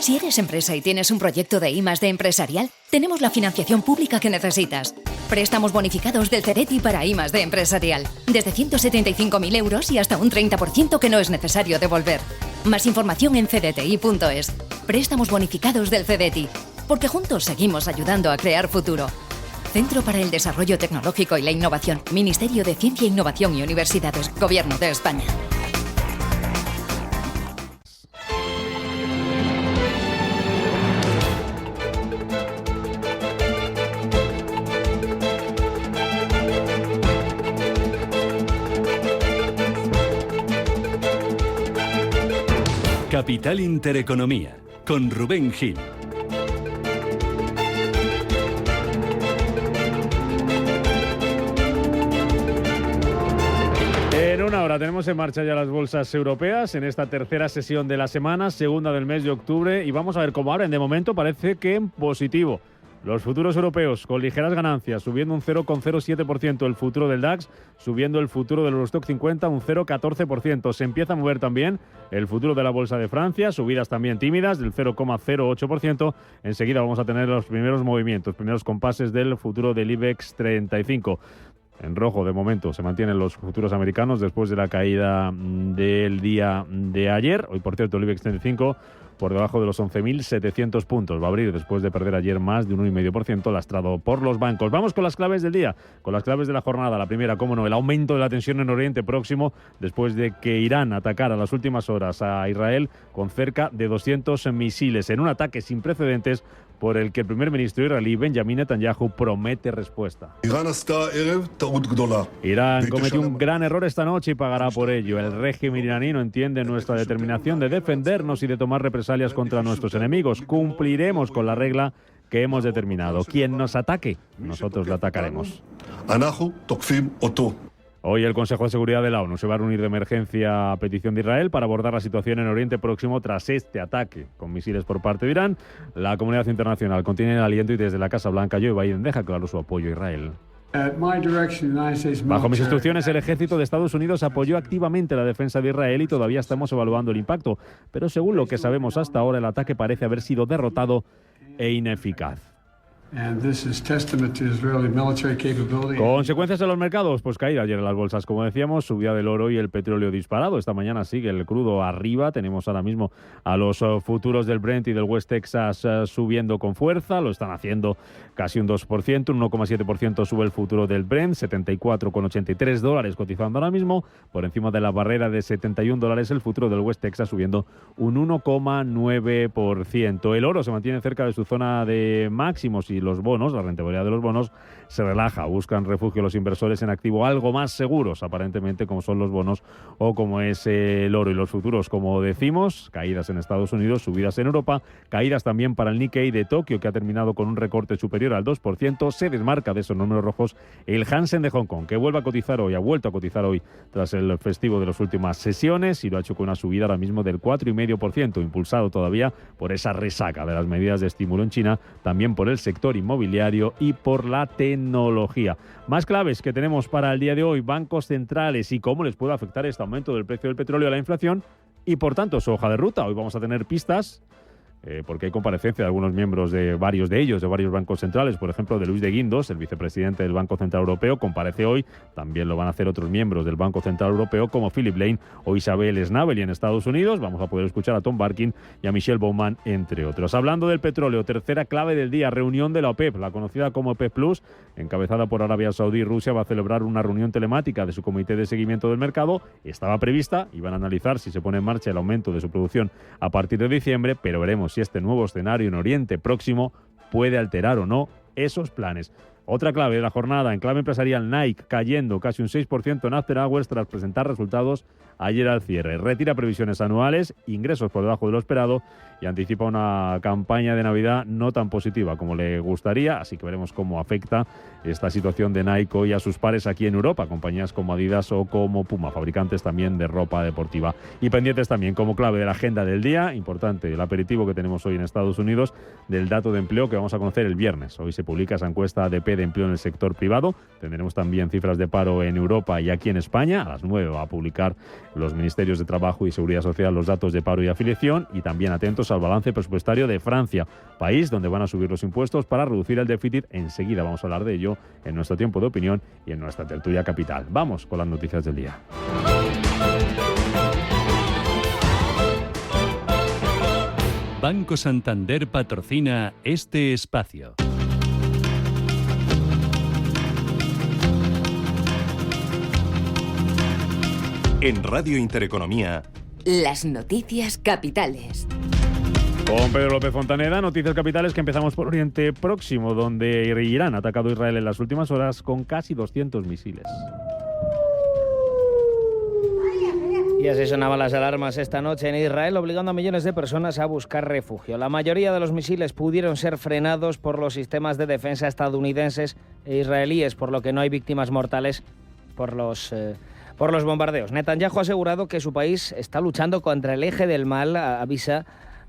Si eres empresa y tienes un proyecto de I+D empresarial, tenemos la financiación pública que necesitas. Préstamos bonificados del CEDETI para I+D empresarial. Desde 175.000 euros y hasta un 30% que no es necesario devolver. Más información en cdti.es. Préstamos bonificados del CEDETI. Porque juntos seguimos ayudando a crear futuro. Centro para el Desarrollo Tecnológico y la Innovación. Ministerio de Ciencia, Innovación y Universidades. Gobierno de España. Capital Intereconomía, con Rubén Gil. En una hora tenemos en marcha ya las bolsas europeas en esta tercera sesión de la semana, segunda del mes de octubre, y vamos a ver cómo abren. De momento parece que en positivo. Los futuros europeos con ligeras ganancias, subiendo un 0,07% el futuro del DAX, subiendo el futuro del Eurostock 50 un 0,14%. Se empieza a mover también el futuro de la Bolsa de Francia, subidas también tímidas del 0,08%. Enseguida vamos a tener los primeros movimientos, primeros compases del futuro del IBEX 35. En rojo, de momento, se mantienen los futuros americanos después de la caída del día de ayer. Hoy, por cierto, el IBEX 35 por debajo de los 11.700 puntos. Va a abrir después de perder ayer más de un 1,5%, lastrado por los bancos. Vamos con las claves del día, con las claves de la jornada. La primera, cómo no, el aumento de la tensión en Oriente Próximo después de que Irán atacara las últimas horas a Israel con cerca de 200 misiles en un ataque sin precedentes por el que el primer ministro israelí Benjamin Netanyahu promete respuesta. Irán cometió un gran error esta noche y pagará por ello. El régimen iraní no entiende nuestra determinación de defendernos y de tomar represalias contra nuestros enemigos. Cumpliremos con la regla que hemos determinado. Quien nos ataque, nosotros le atacaremos. Hoy el Consejo de Seguridad de la ONU se va a reunir de emergencia a petición de Israel para abordar la situación en Oriente Próximo tras este ataque con misiles por parte de Irán. La comunidad internacional contiene el aliento y desde la Casa Blanca Joe Biden deja claro su apoyo a Israel. Bajo mis instrucciones, el ejército de Estados Unidos apoyó activamente la defensa de Israel y todavía estamos evaluando el impacto. Pero según lo que sabemos hasta ahora, el ataque parece haber sido derrotado e ineficaz. Consecuencias en los mercados, pues caída ayer en las bolsas, como decíamos, subida del oro y el petróleo disparado. Esta mañana sigue el crudo arriba, tenemos ahora mismo a los futuros del Brent y del West Texas subiendo con fuerza, lo están haciendo casi un 2%, un 1,7% sube el futuro del Brent, $74,83 cotizando ahora mismo, por encima de la barrera de $71 el futuro del West Texas subiendo un 1,9%. El oro se mantiene cerca de su zona de máximos y los bonos, la rentabilidad de los bonos se relaja, buscan refugio los inversores en activos algo más seguros, aparentemente como son los bonos o como es el oro. Y los futuros, como decimos, caídas en Estados Unidos, subidas en Europa, caídas también para el Nikkei de Tokio, que ha terminado con un recorte superior al 2%, se desmarca de esos números rojos el Hansen de Hong Kong, que vuelve a cotizar hoy, ha vuelto a cotizar hoy tras el festivo de las últimas sesiones y lo ha hecho con una subida ahora mismo del 4,5%, impulsado todavía por esa resaca de las medidas de estímulo en China, también por el sector inmobiliario y por la tecnología. Más claves que tenemos para el día de hoy, bancos centrales y cómo les puede afectar este aumento del precio del petróleo a la inflación y por tanto su hoja de ruta. Hoy vamos a tener pistas porque hay comparecencia de algunos miembros de varios bancos centrales, por ejemplo de Luis de Guindos, el vicepresidente del Banco Central Europeo, comparece hoy, también lo van a hacer otros miembros del Banco Central Europeo como Philip Lane o Isabel Schnabel en Estados Unidos. Vamos a poder escuchar a Tom Barkin y a Michelle Bowman, entre otros. Hablando del petróleo, tercera clave del día, reunión de la OPEP, la conocida como OPEP Plus, encabezada por Arabia Saudí y Rusia, va a celebrar una reunión telemática de su comité de seguimiento del mercado. Estaba prevista, iban a analizar si se pone en marcha el aumento de su producción a partir de diciembre, pero veremos si este nuevo escenario en Oriente Próximo puede alterar o no esos planes. Otra clave de la jornada, en clave empresarial, Nike cayendo casi un 6% en After Hours tras presentar resultados ayer al cierre. Retira previsiones anuales, ingresos por debajo de lo esperado y anticipa una campaña de Navidad no tan positiva como le gustaría, así que veremos cómo afecta esta situación de Nike hoy a sus pares aquí en Europa, compañías como Adidas o como Puma, fabricantes también de ropa deportiva. Y pendientes también como clave de la agenda del día, importante el aperitivo que tenemos hoy en Estados Unidos del dato de empleo que vamos a conocer el viernes. Hoy se publica esa encuesta de IPC de empleo en el sector privado. Tendremos también cifras de paro en Europa y aquí en España. A las 9 va a publicar los Ministerios de Trabajo y Seguridad Social los datos de paro y afiliación, y también atentos al balance presupuestario de Francia, país donde van a subir los impuestos para reducir el déficit. Enseguida vamos a hablar de ello en nuestro tiempo de opinión y en nuestra tertulia capital. Vamos con las noticias del día. Banco Santander patrocina este espacio. En Radio Intereconomía, las noticias capitales. Con Pedro López Fontaneda, noticias capitales, que empezamos por Oriente Próximo, donde Irán ha atacado a Israel en las últimas horas con casi 200 misiles. Y así sonaban las alarmas esta noche en Israel, obligando a millones de personas a buscar refugio. La mayoría de los misiles pudieron ser frenados por los sistemas de defensa estadounidenses e israelíes, por lo que no hay víctimas mortales por los bombardeos. Netanyahu ha asegurado que su país está luchando contra el eje del mal. Avisa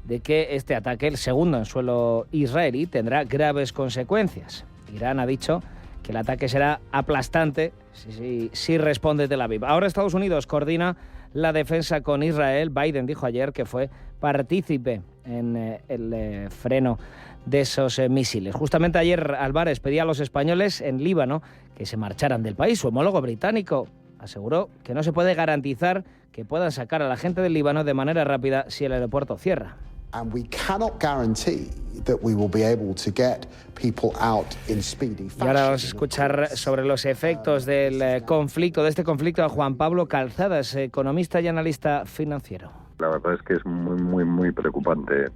de que este ataque, el segundo en suelo israelí, tendrá graves consecuencias. Irán ha dicho que el ataque será aplastante si responde Tel Aviv. Ahora Estados Unidos coordina la defensa con Israel. Biden dijo ayer que fue partícipe en el freno de esos misiles. Justamente ayer Álvarez pedía a los españoles en Líbano que se marcharan del país. Su homólogo británico aseguró que no se puede garantizar que puedan sacar a la gente del Líbano de manera rápida si el aeropuerto cierra. And we cannot guarantee that we will be able to get people out in speedy fashion. Y ahora vamos a escuchar sobre los efectos del conflicto, de este conflicto, a Juan Pablo Calzadas, economista y analista financiero. La verdad es que es muy preocupante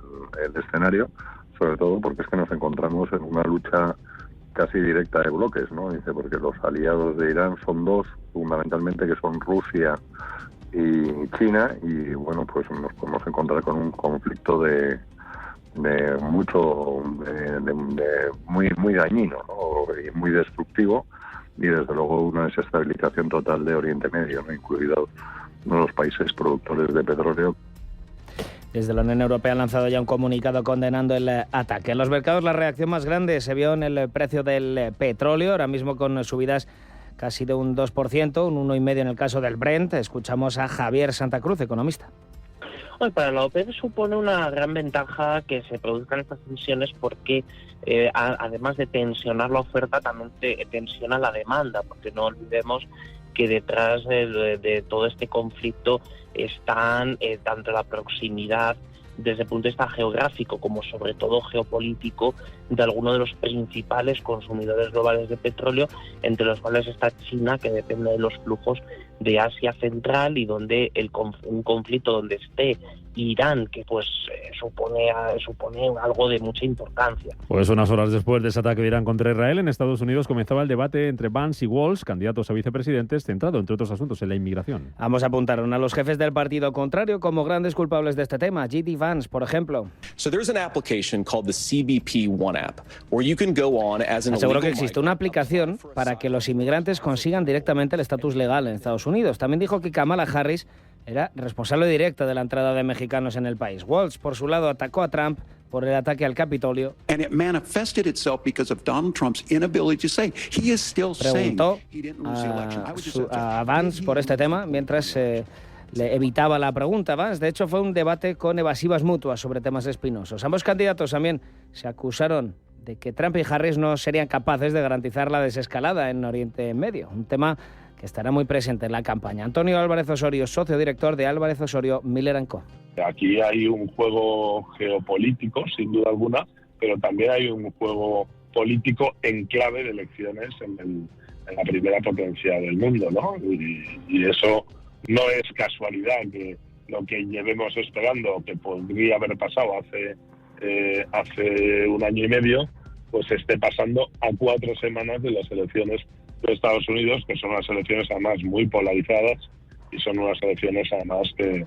el escenario, sobre todo porque es que nos encontramos en una lucha casi directa de bloques, ¿no? Dice, porque los aliados de Irán son dos, fundamentalmente, que son Rusia y China, y bueno, pues nos podemos encontrar con un conflicto muy dañino, ¿no? Y muy destructivo, y desde luego una desestabilización total de Oriente Medio, ¿no? Incluidos los países productores de petróleo. Desde la Unión Europea han lanzado ya un comunicado condenando el ataque. En los mercados la reacción más grande se vio en el precio del petróleo, ahora mismo con subidas casi de un 2%, un 1,5% en el caso del Brent. Escuchamos a Javier Santa Cruz, economista. Para la OPEP supone una gran ventaja que se produzcan estas tensiones porque además de tensionar la oferta, también tensiona la demanda, porque no olvidemos que detrás de todo este conflicto están tanto la proximidad desde el punto de vista geográfico como sobre todo geopolítico de algunos de los principales consumidores globales de petróleo, entre los cuales está China, que depende de los flujos de Asia Central, y donde un conflicto donde esté Irán, que pues supone algo de mucha importancia. Pues unas horas después de ese ataque de Irán contra Israel, en Estados Unidos comenzaba el debate entre Vance y Walz, candidatos a vicepresidentes, centrado entre otros asuntos en la inmigración. Ambos apuntaron a los jefes del partido contrario como grandes culpables de este tema. J.D. Vance, por ejemplo. Aseguró que existe una aplicación para que los inmigrantes consigan directamente el estatus legal en Estados Unidos. También dijo que Kamala Harris era responsable directa de la entrada de mexicanos en el país. Walz, por su lado, atacó a Trump por el ataque al Capitolio. Preguntó a Vance por este tema mientras le evitaba la pregunta. Vance, de hecho, fue un debate con evasivas mutuas sobre temas espinosos. Ambos candidatos también se acusaron de que Trump y Harris no serían capaces de garantizar la desescalada en Oriente Medio, un tema que estará muy presente en la campaña. Antonio Álvarez Osorio, socio director de Álvarez Osorio Miller & Co. Aquí hay un juego geopolítico, sin duda alguna, pero también hay un juego político en clave de elecciones en la primera potencia del mundo, ¿no? Y eso no es casualidad que lo que llevemos esperando, que podría haber pasado hace un año y medio, pues esté pasando a 4 semanas de las elecciones de Estados Unidos, que son unas elecciones además muy polarizadas y son unas elecciones además que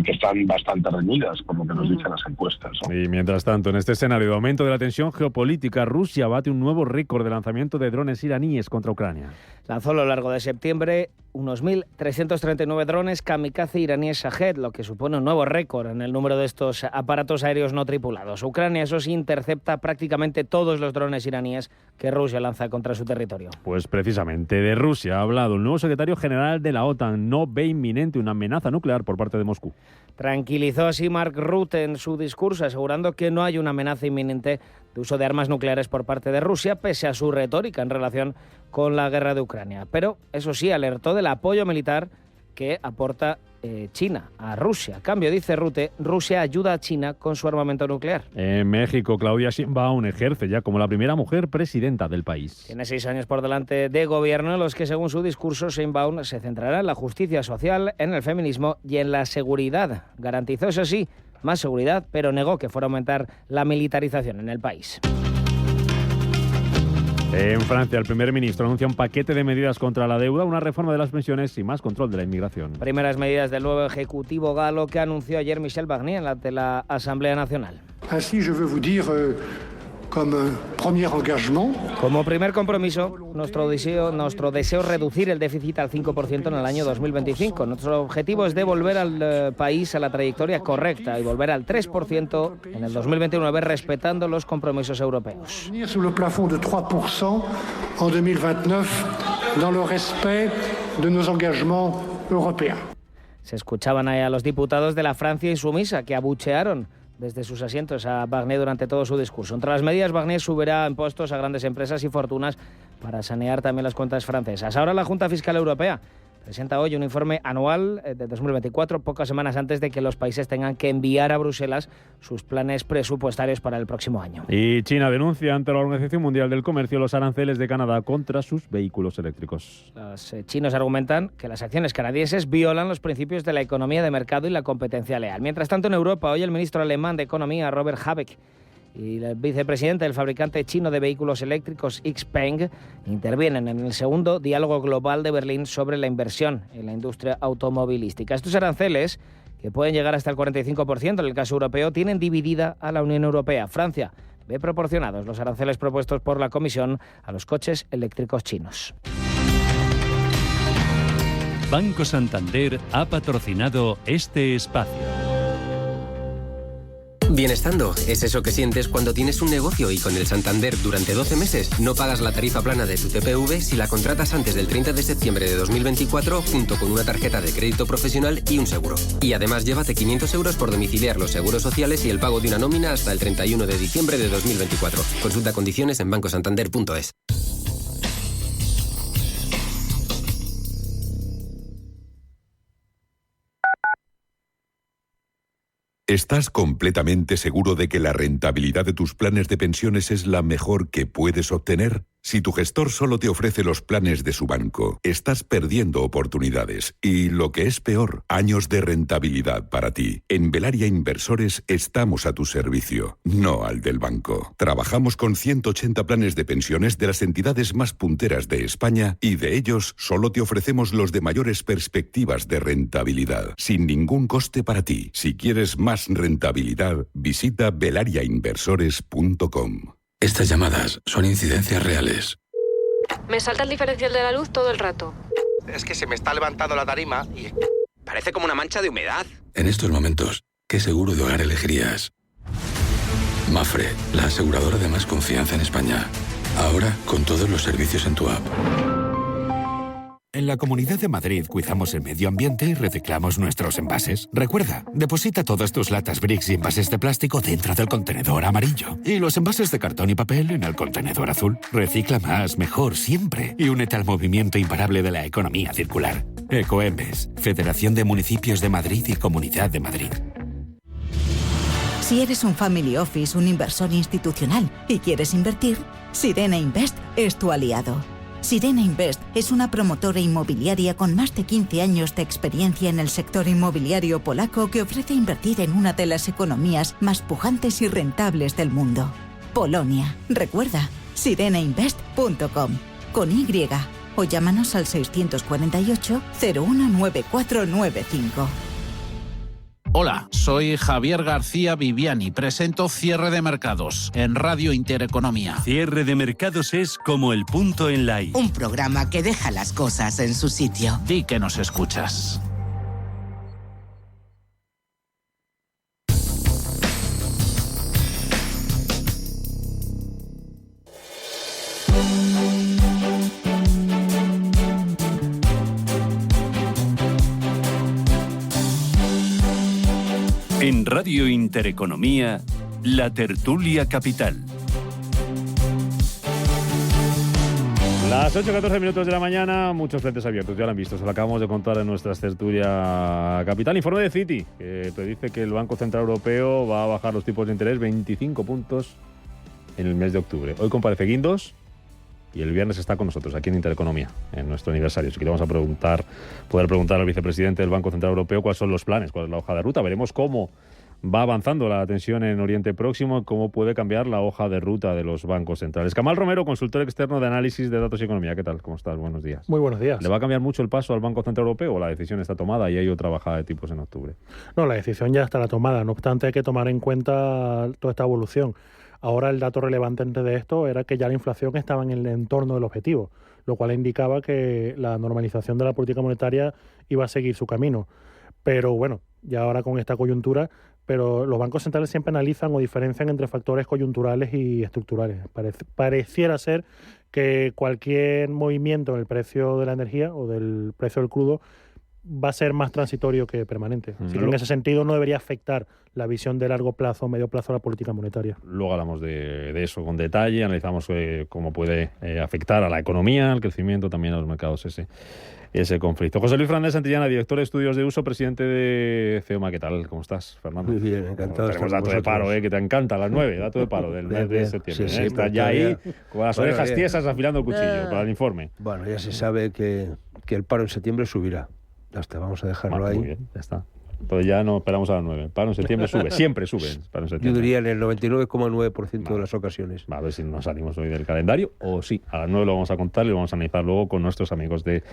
están bastante reñidas, como que nos dicen las encuestas, ¿no? Y mientras tanto, en este escenario de aumento de la tensión geopolítica, Rusia bate un nuevo récord de lanzamiento de drones iraníes contra Ucrania. lanzó a lo largo de septiembre unos 1.339 drones kamikaze iraníes Shahed, lo que supone un nuevo récord en el número de estos aparatos aéreos no tripulados. Ucrania, eso sí, intercepta prácticamente todos los drones iraníes que Rusia lanza contra su territorio. Pues precisamente de Rusia ha hablado el nuevo secretario general de la OTAN. No ve inminente una amenaza nuclear por parte de Moscú. Tranquilizó así Mark Rutte en su discurso, asegurando que no hay una amenaza inminente de uso de armas nucleares por parte de Rusia, pese a su retórica en relación con la guerra de Ucrania. Pero, eso sí, alertó del apoyo militar que aporta China a Rusia. A cambio, dice Rutte, Rusia ayuda a China con su armamento nuclear. En México, Claudia Sheinbaum ejerce ya como la primera mujer presidenta del país. Tiene 6 años por delante de gobierno, en los que, según su discurso, Sheinbaum se centrará en la justicia social, en el feminismo y en la seguridad. Garantizó, eso sí, más seguridad, pero negó que fuera a aumentar la militarización en el país. En Francia, el primer ministro anuncia un paquete de medidas contra la deuda, una reforma de las pensiones y más control de la inmigración. Primeras medidas del nuevo ejecutivo galo que anunció ayer Michel Barnier ante la Asamblea Nacional. Así, je veux vous dire, como primer compromiso, nuestro deseo es reducir el déficit al 5% en el año 2025. Nuestro objetivo es devolver al país a la trayectoria correcta y volver al 3% en el 2029, respetando los compromisos europeos. Sur el plafond de 3% en 2029, dans le respect de nos engagements européens. Se escuchaban ahí a los diputados de la Francia insumisa que abuchearon desde sus asientos a Barnier durante todo su discurso. Entre las medidas, Barnier subirá impuestos a grandes empresas y fortunas para sanear también las cuentas francesas. Ahora la Junta Fiscal Europea presenta hoy un informe anual de 2024, pocas semanas antes de que los países tengan que enviar a Bruselas sus planes presupuestarios para el próximo año. Y China denuncia ante la Organización Mundial del Comercio los aranceles de Canadá contra sus vehículos eléctricos. Los chinos argumentan que las acciones canadienses violan los principios de la economía de mercado y la competencia leal. Mientras tanto, en Europa, hoy el ministro alemán de Economía, Robert Habeck, y el vicepresidente del fabricante chino de vehículos eléctricos XPeng intervienen en el segundo diálogo global de Berlín sobre la inversión en la industria automovilística. Estos aranceles, que pueden llegar hasta el 45% en el caso europeo, tienen dividida a la Unión Europea. Francia ve proporcionados los aranceles propuestos por la Comisión a los coches eléctricos chinos. Banco Santander ha patrocinado este espacio. Bienestando es eso que sientes cuando tienes un negocio y con el Santander durante 12 meses no pagas la tarifa plana de tu TPV si la contratas antes del 30 de septiembre de 2024 junto con una tarjeta de crédito profesional y un seguro. Y además llévate 500 euros por domiciliar los seguros sociales y el pago de una nómina hasta el 31 de diciembre de 2024. Consulta condiciones en bancosantander.es. ¿Estás completamente seguro de que la rentabilidad de tus planes de pensiones es la mejor que puedes obtener? Si tu gestor solo te ofrece los planes de su banco, estás perdiendo oportunidades y, lo que es peor, años de rentabilidad para ti. En Velaria Inversores estamos a tu servicio, no al del banco. Trabajamos con 180 planes de pensiones de las entidades más punteras de España y de ellos solo te ofrecemos los de mayores perspectivas de rentabilidad, sin ningún coste para ti. Si quieres más rentabilidad, visita velariainversores.com. Estas llamadas son incidencias reales. Me salta el diferencial de la luz todo el rato. Es que se me está levantando la tarima y parece como una mancha de humedad. En estos momentos, ¿qué seguro de hogar elegirías? Mapfre, la aseguradora de más confianza en España. Ahora con todos los servicios en tu app. En la Comunidad de Madrid cuidamos el medio ambiente y reciclamos nuestros envases. Recuerda, deposita todas tus latas Brix y envases de plástico dentro del contenedor amarillo y los envases de cartón y papel en el contenedor azul. Recicla más, mejor, siempre y únete al movimiento imparable de la economía circular. Ecoembes, Federación de Municipios de Madrid y Comunidad de Madrid. Si eres un family office, un inversor institucional y quieres invertir, Sirena Invest es tu aliado. Sirena Invest es una promotora inmobiliaria con más de 15 años de experiencia en el sector inmobiliario polaco que ofrece invertir en una de las economías más pujantes y rentables del mundo. Polonia. Recuerda, sirenainvest.com con Y o llámanos al 648 019495. Hola, soy Javier García Viviani. Presento Cierre de Mercados en Radio Intereconomía. Cierre de Mercados es como el punto en la I. Un programa que deja las cosas en su sitio. Di que nos escuchas. En Radio Intereconomía, la tertulia capital. Las 8:14 minutos de la mañana, muchos frentes abiertos, ya lo han visto, se lo acabamos de contar en nuestra tertulia capital. Informe de Citi, que predice que el Banco Central Europeo va a bajar los tipos de interés 25 puntos en el mes de octubre. Hoy comparece Guindos y el viernes está con nosotros aquí en Intereconomía, en nuestro aniversario. Así que le vamos a poder preguntar al vicepresidente del Banco Central Europeo cuáles son los planes, cuál es la hoja de ruta. Veremos cómo va avanzando la tensión en Oriente Próximo, cómo puede cambiar la hoja de ruta de los bancos centrales. Kamal Romero, consultor externo de análisis de datos y economía. ¿Qué tal? ¿Cómo estás? Buenos días. Muy buenos días. ¿Le va a cambiar mucho el paso al Banco Central Europeo o la decisión está tomada y hay otra bajada de tipos en octubre? No, la decisión ya estará tomada. No obstante, hay que tomar en cuenta toda esta evolución. Ahora el dato relevante de esto era que ya la inflación estaba en el entorno del objetivo, lo cual indicaba que la normalización de la política monetaria iba a seguir su camino. Pero bueno, ya ahora con esta coyuntura, pero los bancos centrales siempre analizan o diferencian entre factores coyunturales y estructurales. Pareciera ser que cualquier movimiento en el precio de la energía o del precio del crudo va a ser más transitorio que permanente. Así que en ese sentido no debería afectar la visión de largo plazo o medio plazo a la política monetaria. Luego hablamos de eso con detalle, analizamos cómo puede afectar a la economía, al crecimiento, también a los mercados ese conflicto. José Luis Fernández Santillana, director de Estudios de Uso, presidente de CEOMA. ¿Qué tal? ¿Cómo estás, Fernando? Muy bien, encantado. Tenemos dato de paro, que te encanta, a las 9, dato de paro del mes de septiembre. Sí, Estás ya ahí con las orejas tiesas afilando el cuchillo para el informe. Bueno, ya se sabe que el paro en septiembre subirá. Ya está, vamos a dejarlo ahí. Muy bien, ya está. Entonces ya no esperamos a las 9. Paro en septiembre sube, siempre sube. Paro en septiembre. Yo diría en el 99,9% de las ocasiones. A ver si nos salimos hoy del calendario o sí. A las 9 lo vamos a contar y lo vamos a analizar luego con nuestros amigos de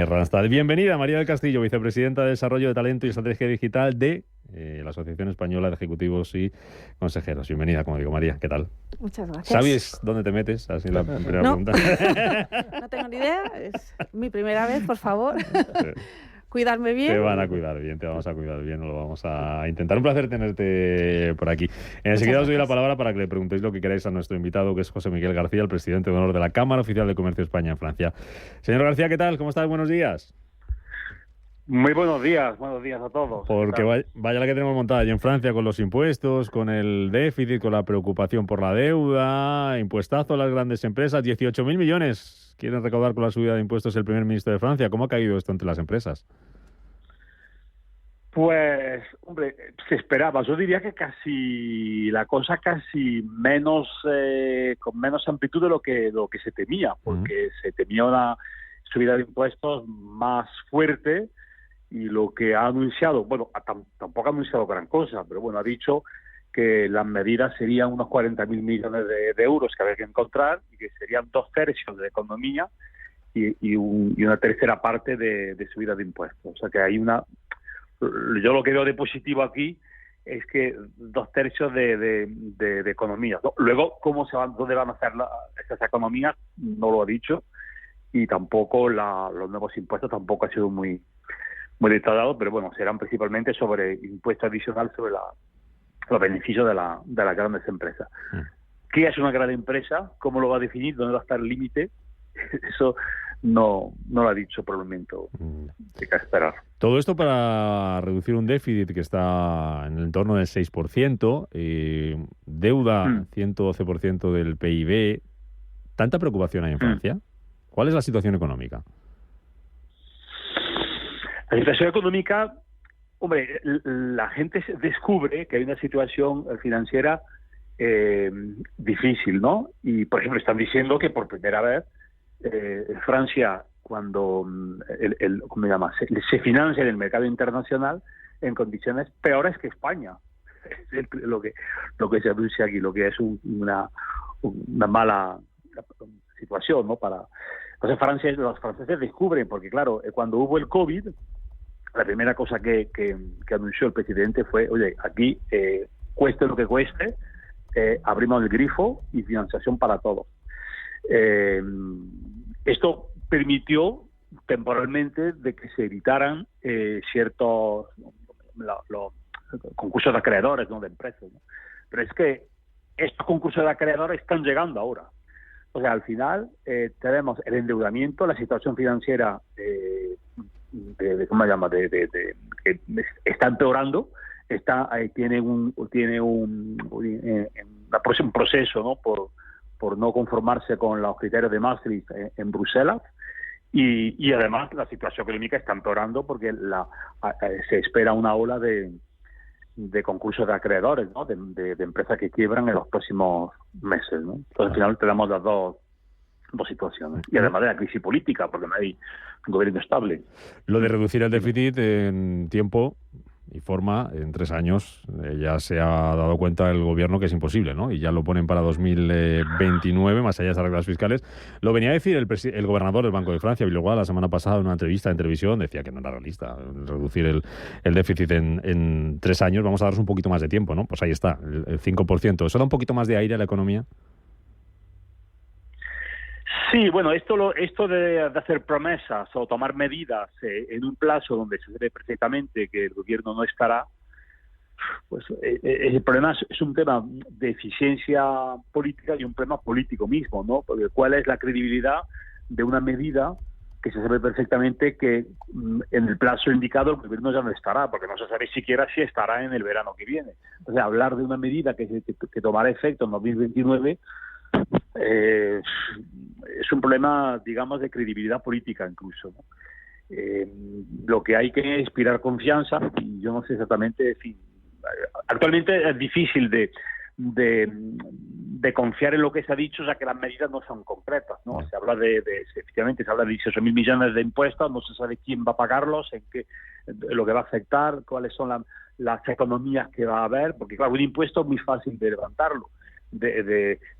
Randstad. Bienvenida, María del Castillo, vicepresidenta de Desarrollo de Talento y Estrategia Digital de la Asociación Española de Ejecutivos y Consejeros. Bienvenida, como digo, María. ¿Qué tal? Muchas gracias. ¿Sabes dónde te metes? Así la primera pregunta. No tengo ni idea. Es mi primera vez, por favor. Cuidarme bien. Te van a cuidar bien, te vamos a cuidar bien, lo vamos a intentar. Un placer tenerte por aquí. Enseguida os doy la palabra para que le preguntéis lo que queráis a nuestro invitado, que es José Miguel García, el presidente de honor de la Cámara Oficial de Comercio España en Francia. Señor García, ¿qué tal? ¿Cómo estás? Buenos días. Muy buenos días a todos. Porque vaya la que tenemos montada allí en Francia con los impuestos, con el déficit, con la preocupación por la deuda, impuestazo a las grandes empresas, 18.000 millones quieren recaudar con la subida de impuestos el primer ministro de Francia. ¿Cómo ha caído esto entre las empresas? Pues, hombre, se esperaba. Yo diría que la cosa menos, con menos amplitud de lo que se temía, porque se temía una subida de impuestos más fuerte. Y lo que ha anunciado, bueno, tampoco ha anunciado gran cosa, pero bueno, ha dicho que las medidas serían unos 40.000 millones de euros que había que encontrar y que serían 2/3 de economía y una tercera parte de subida de impuestos. O sea que hay yo lo que veo de positivo aquí es que 2/3 de economía. Luego, dónde van a hacer esas economías, no lo ha dicho, y tampoco los nuevos impuestos tampoco ha sido muy detallado, pero bueno, serán principalmente sobre impuesto adicional sobre los beneficios de las grandes empresas. ¿Qué es una gran empresa? ¿Cómo lo va a definir? ¿Dónde va a estar el límite? Eso no lo ha dicho por el momento. Hay que esperar. Todo esto para reducir un déficit que está en el entorno del 6%, deuda 112% del PIB. ¿Tanta preocupación hay en Francia? ¿Cuál es la situación económica? La situación económica, hombre, la gente descubre que hay una situación financiera difícil, ¿no? Y, por ejemplo, están diciendo que por primera vez Francia, cuando se financia en el mercado internacional en condiciones peores que España. Es lo que se anuncia aquí, lo que es una mala situación, ¿no? Entonces los franceses descubren, porque claro, cuando hubo el COVID, la primera cosa que anunció el presidente fue, oye, aquí cueste lo que cueste, abrimos el grifo y financiación para todos. Esto permitió temporalmente de que se evitaran ciertos los concursos de acreedores, ¿no?, de empresas, ¿no? Pero es que estos concursos de acreedores están llegando ahora. O sea, al final tenemos el endeudamiento, la situación financiera ¿cómo se llama? Que está empeorando, tiene un proceso, ¿no?, por no conformarse con los criterios de Maastricht en Bruselas, y además la situación económica está empeorando porque se espera una ola de concursos de acreedores, ¿no?, de empresas que quiebran en los próximos meses, ¿no? Entonces al final tenemos las dos situaciones, y además de la crisis política, porque no hay un gobierno estable. Lo de reducir el déficit en tiempo y forma, en 3 años, ya se ha dado cuenta el gobierno que es imposible, ¿no? Y ya lo ponen para 2029, más allá de esas reglas fiscales. Lo venía a decir el gobernador del Banco de Francia, Villeroy, la semana pasada, en una entrevista en televisión, decía que no era realista reducir el déficit en 3 años. Vamos a darnos un poquito más de tiempo, ¿no? Pues ahí está, el 5%. ¿Eso da un poquito más de aire a la economía? Sí, bueno, esto de hacer promesas o tomar medidas en un plazo donde se ve perfectamente que el gobierno no estará, pues el problema es un tema de eficiencia política y un problema político mismo, ¿no? Porque ¿cuál es la credibilidad de una medida que se sabe perfectamente que en el plazo indicado el gobierno ya no estará, porque no se sabe siquiera si estará en el verano que viene? O sea, hablar de una medida que tomará efecto en 2029 es un problema, digamos, de credibilidad política incluso, ¿no? Lo que hay que inspirar confianza, y yo no sé exactamente, en fin, actualmente es difícil de confiar en lo que se ha dicho, ya que las medidas no son concretas, ¿no? Se habla efectivamente se habla de 18.000 millones de impuestos, no se sabe quién va a pagarlos, lo que va a afectar, cuáles son las economías que va a haber, porque claro, un impuesto es muy fácil de levantarlo,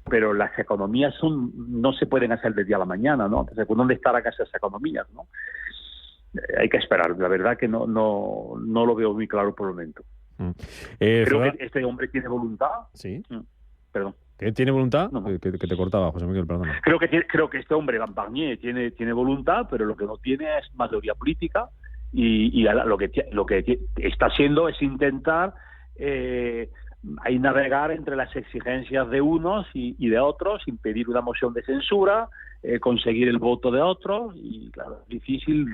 pero las economías no se pueden hacer de día a la mañana, ¿no? Entonces, ¿dónde estarán esas economías, no? Hay que esperar. La verdad que no lo veo muy claro por el momento. Creo que este hombre tiene voluntad. Sí. Perdón. ¿Que tiene voluntad? No. Que te cortaba, José Miguel, perdona. Creo que este hombre, Barnier, tiene voluntad, pero lo que no tiene es mayoría política, y lo que está haciendo es intentar hay navegar entre las exigencias de unos y de otros, impedir una moción de censura, conseguir el voto de otros, y claro, es difícil.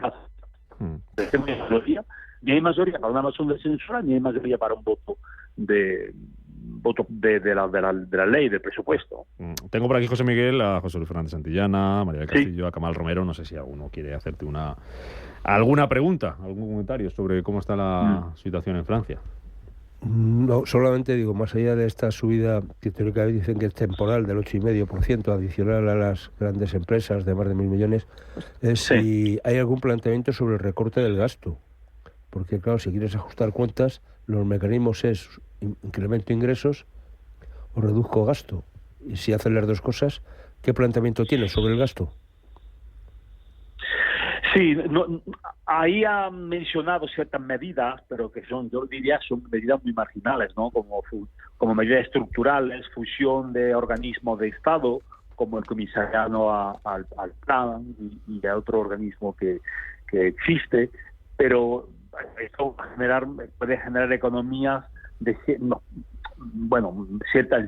Ni hay mayoría para una moción de censura, ni hay mayoría para un voto de la ley, del presupuesto. Tengo por aquí, José Miguel, a José Luis Fernández Santillana, María del Castillo, a Camal Romero. No sé si alguno quiere hacerte alguna pregunta, algún comentario sobre cómo está la situación en Francia. No, solamente digo, más allá de esta subida que teóricamente dicen que es temporal del 8,5% adicional a las grandes empresas de más de 1.000 millones, es si hay algún planteamiento sobre el recorte del gasto. Porque claro, si quieres ajustar cuentas, los mecanismos es incremento ingresos o reduzco gasto. Y si hacen las dos cosas, ¿qué planteamiento tienes sobre el gasto? Sí, ahí ha mencionado ciertas medidas, pero que yo diría son medidas muy marginales, ¿no? Como medidas estructurales, fusión de organismos de Estado, como el comisariado al plan y de otro organismo que existe, pero esto puede generar economías en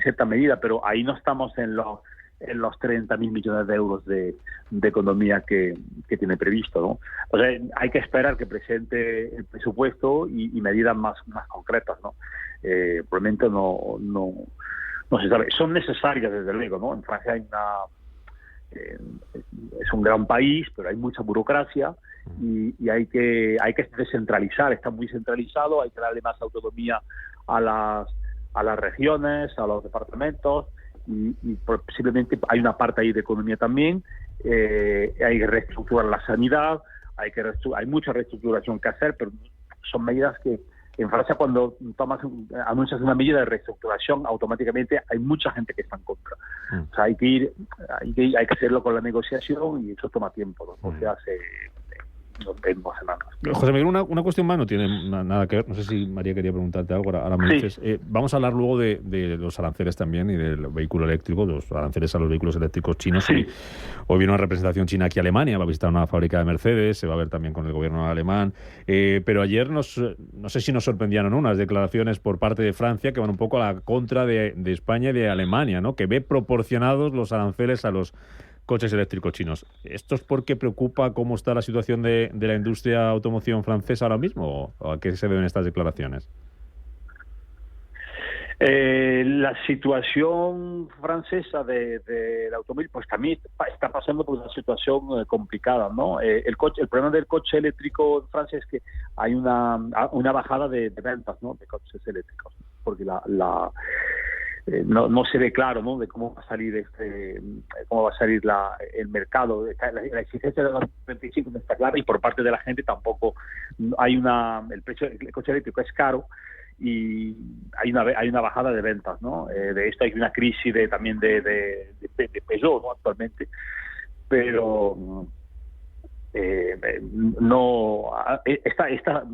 cierta medida, pero ahí no estamos en los 30.000 millones de euros de economía que tiene previsto, ¿no? O sea, hay que esperar que presente el presupuesto y medidas más concretas, ¿no? Probablemente no se sabe. Son necesarias, desde luego, ¿no? En Francia es un gran país, pero hay mucha burocracia y hay que descentralizar. Está muy centralizado, hay que darle más autonomía a las regiones, a los departamentos, y posiblemente hay una parte ahí de economía también. Hay que reestructurar la sanidad, hay mucha reestructuración que hacer, pero son medidas que en Francia, cuando anuncias una medida de reestructuración, automáticamente hay mucha gente que está en contra. O sea, hay que hacerlo con la negociación, y eso toma tiempo, ¿no? O sea, semanas. José Miguel, una cuestión más no tiene nada que ver. No sé si María quería preguntarte algo. Ahora me dices. Vamos a hablar luego de los aranceles también y del vehículo eléctrico, los aranceles a los vehículos eléctricos chinos. Hoy viene una representación china aquí a Alemania, va a visitar una fábrica de Mercedes, se va a ver también con el gobierno alemán. Pero ayer no sé si nos sorprendieron unas declaraciones por parte de Francia que van un poco a la contra de España y de Alemania, ¿no? Que ve proporcionados los aranceles a los coches eléctricos chinos. ¿Esto es porque preocupa cómo está la situación de la industria automoción francesa ahora mismo? ¿O a qué se deben estas declaraciones? La situación francesa del automóvil pues también está pasando por una situación complicada, ¿no? El problema del coche eléctrico en Francia es que hay una bajada de ventas, ¿no? De coches eléctricos, porque no se ve claro, ¿no? De cómo va a salir el mercado. La exigencia de los 25 no está clara y por parte de la gente tampoco hay el precio del coche eléctrico es caro y hay una bajada de ventas, ¿no? De esto hay una crisis también de Peugeot, ¿no? Actualmente, pero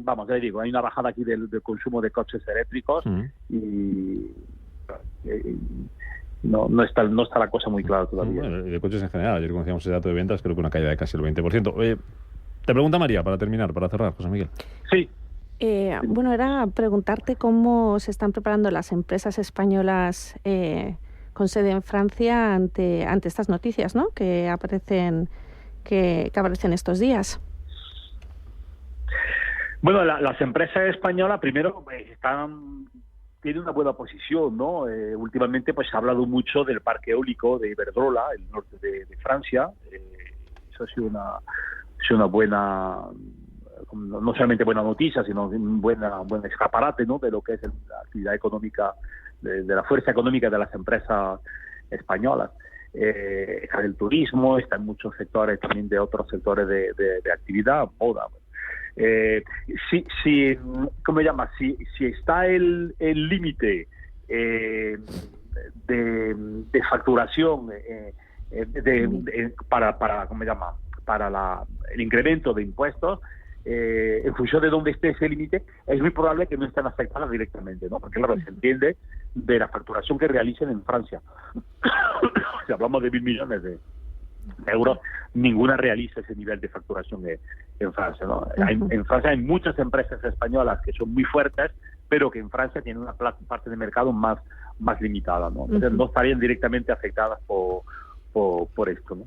vamos, ya digo, hay una bajada aquí del consumo de coches eléctricos y no está la cosa muy clara todavía. Bueno, de coches en general, ayer conocíamos ese dato de ventas, creo que una caída de casi el 20%. Te pregunta María, para terminar, para cerrar, José Miguel. Sí. Bueno, era preguntarte cómo se están preparando las empresas españolas con sede en Francia ante estas noticias, ¿no? que aparecen estos días. Bueno, las empresas españolas primero tienen una buena posición, ¿no? Últimamente pues se ha hablado mucho del parque eólico de Iberdrola, el norte de Francia. Eso ha sido una buena, no solamente buena noticia, sino un buen escaparate, ¿no? De lo que es la actividad económica, de la fuerza económica de las empresas españolas. Está el turismo, está en muchos sectores también de otros sectores de actividad, moda. ¿Cómo se llama? Si está el límite de facturación para ¿cómo se llama? Para el incremento de impuestos, en función de dónde esté ese límite, es muy probable que no estén afectadas directamente, ¿no? Porque claro, se entiende de la facturación que realicen en Francia. Si hablamos de 1.000 millones de euros, ninguna realiza ese nivel de facturación en Francia, ¿no? En Francia hay muchas empresas españolas que son muy fuertes, pero que en Francia tienen una parte de mercado más limitada, ¿no? Entonces no estarían directamente afectadas por esto, ¿no?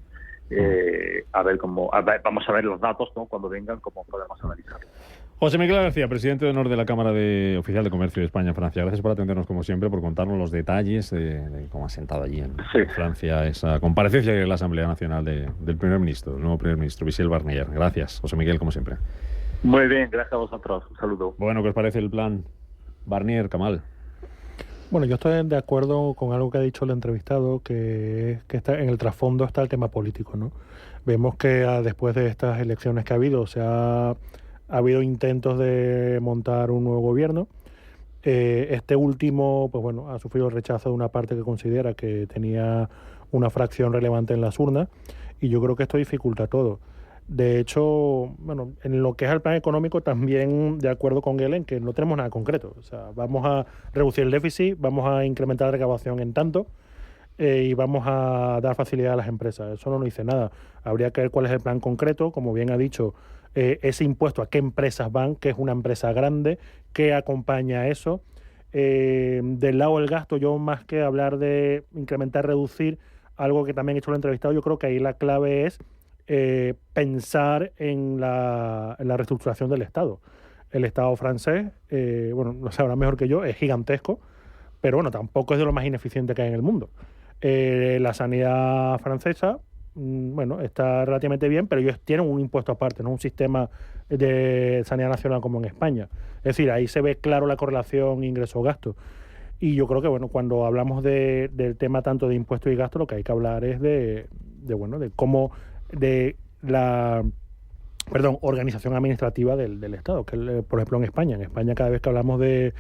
Vamos a ver los datos, ¿no? Cuando vengan, cómo podemos analizarlos. José Miguel García, presidente de honor de la Cámara Oficial de Comercio de España en Francia. Gracias por atendernos como siempre, por contarnos los detalles de cómo ha sentado allí en Francia esa comparecencia en la Asamblea Nacional del primer ministro, el nuevo primer ministro, Michel Barnier. Gracias, José Miguel, como siempre. Muy bien, gracias a vosotros. Un saludo. Bueno, ¿qué os parece el plan Barnier, Kamal? Bueno, yo estoy de acuerdo con algo que ha dicho el entrevistado, que está en el trasfondo está el tema político, ¿no? Vemos que después de estas elecciones que ha habido, ha habido intentos de montar un nuevo gobierno. Este último, pues bueno, ha sufrido el rechazo de una parte que considera que tenía una fracción relevante en las urnas, y yo creo que esto dificulta todo. De hecho, bueno, en lo que es el plan económico también de acuerdo con él en que no tenemos nada concreto. O sea, vamos a reducir el déficit, vamos a incrementar la recaudación en tanto y vamos a dar facilidad a las empresas. Eso no nos dice nada. Habría que ver cuál es el plan concreto, como bien ha dicho, ese impuesto a qué empresas van, qué es una empresa grande, qué acompaña a eso. Del lado del gasto, yo más que hablar de incrementar, reducir, algo que también he hecho el entrevistado, yo creo que ahí la clave es pensar en la reestructuración del Estado. El Estado francés, bueno, lo sabrá mejor que yo, es gigantesco, pero bueno, tampoco es de lo más ineficiente que hay en el mundo. La sanidad francesa, bueno, está relativamente bien, pero ellos tienen un impuesto aparte, no un sistema de sanidad nacional como en España. Es decir, ahí se ve claro la correlación ingreso-gasto. Y yo creo que, bueno, cuando hablamos del tema tanto de impuestos y gastos, lo que hay que hablar es de cómo de la organización administrativa del Estado, que por ejemplo en España cada vez que hablamos de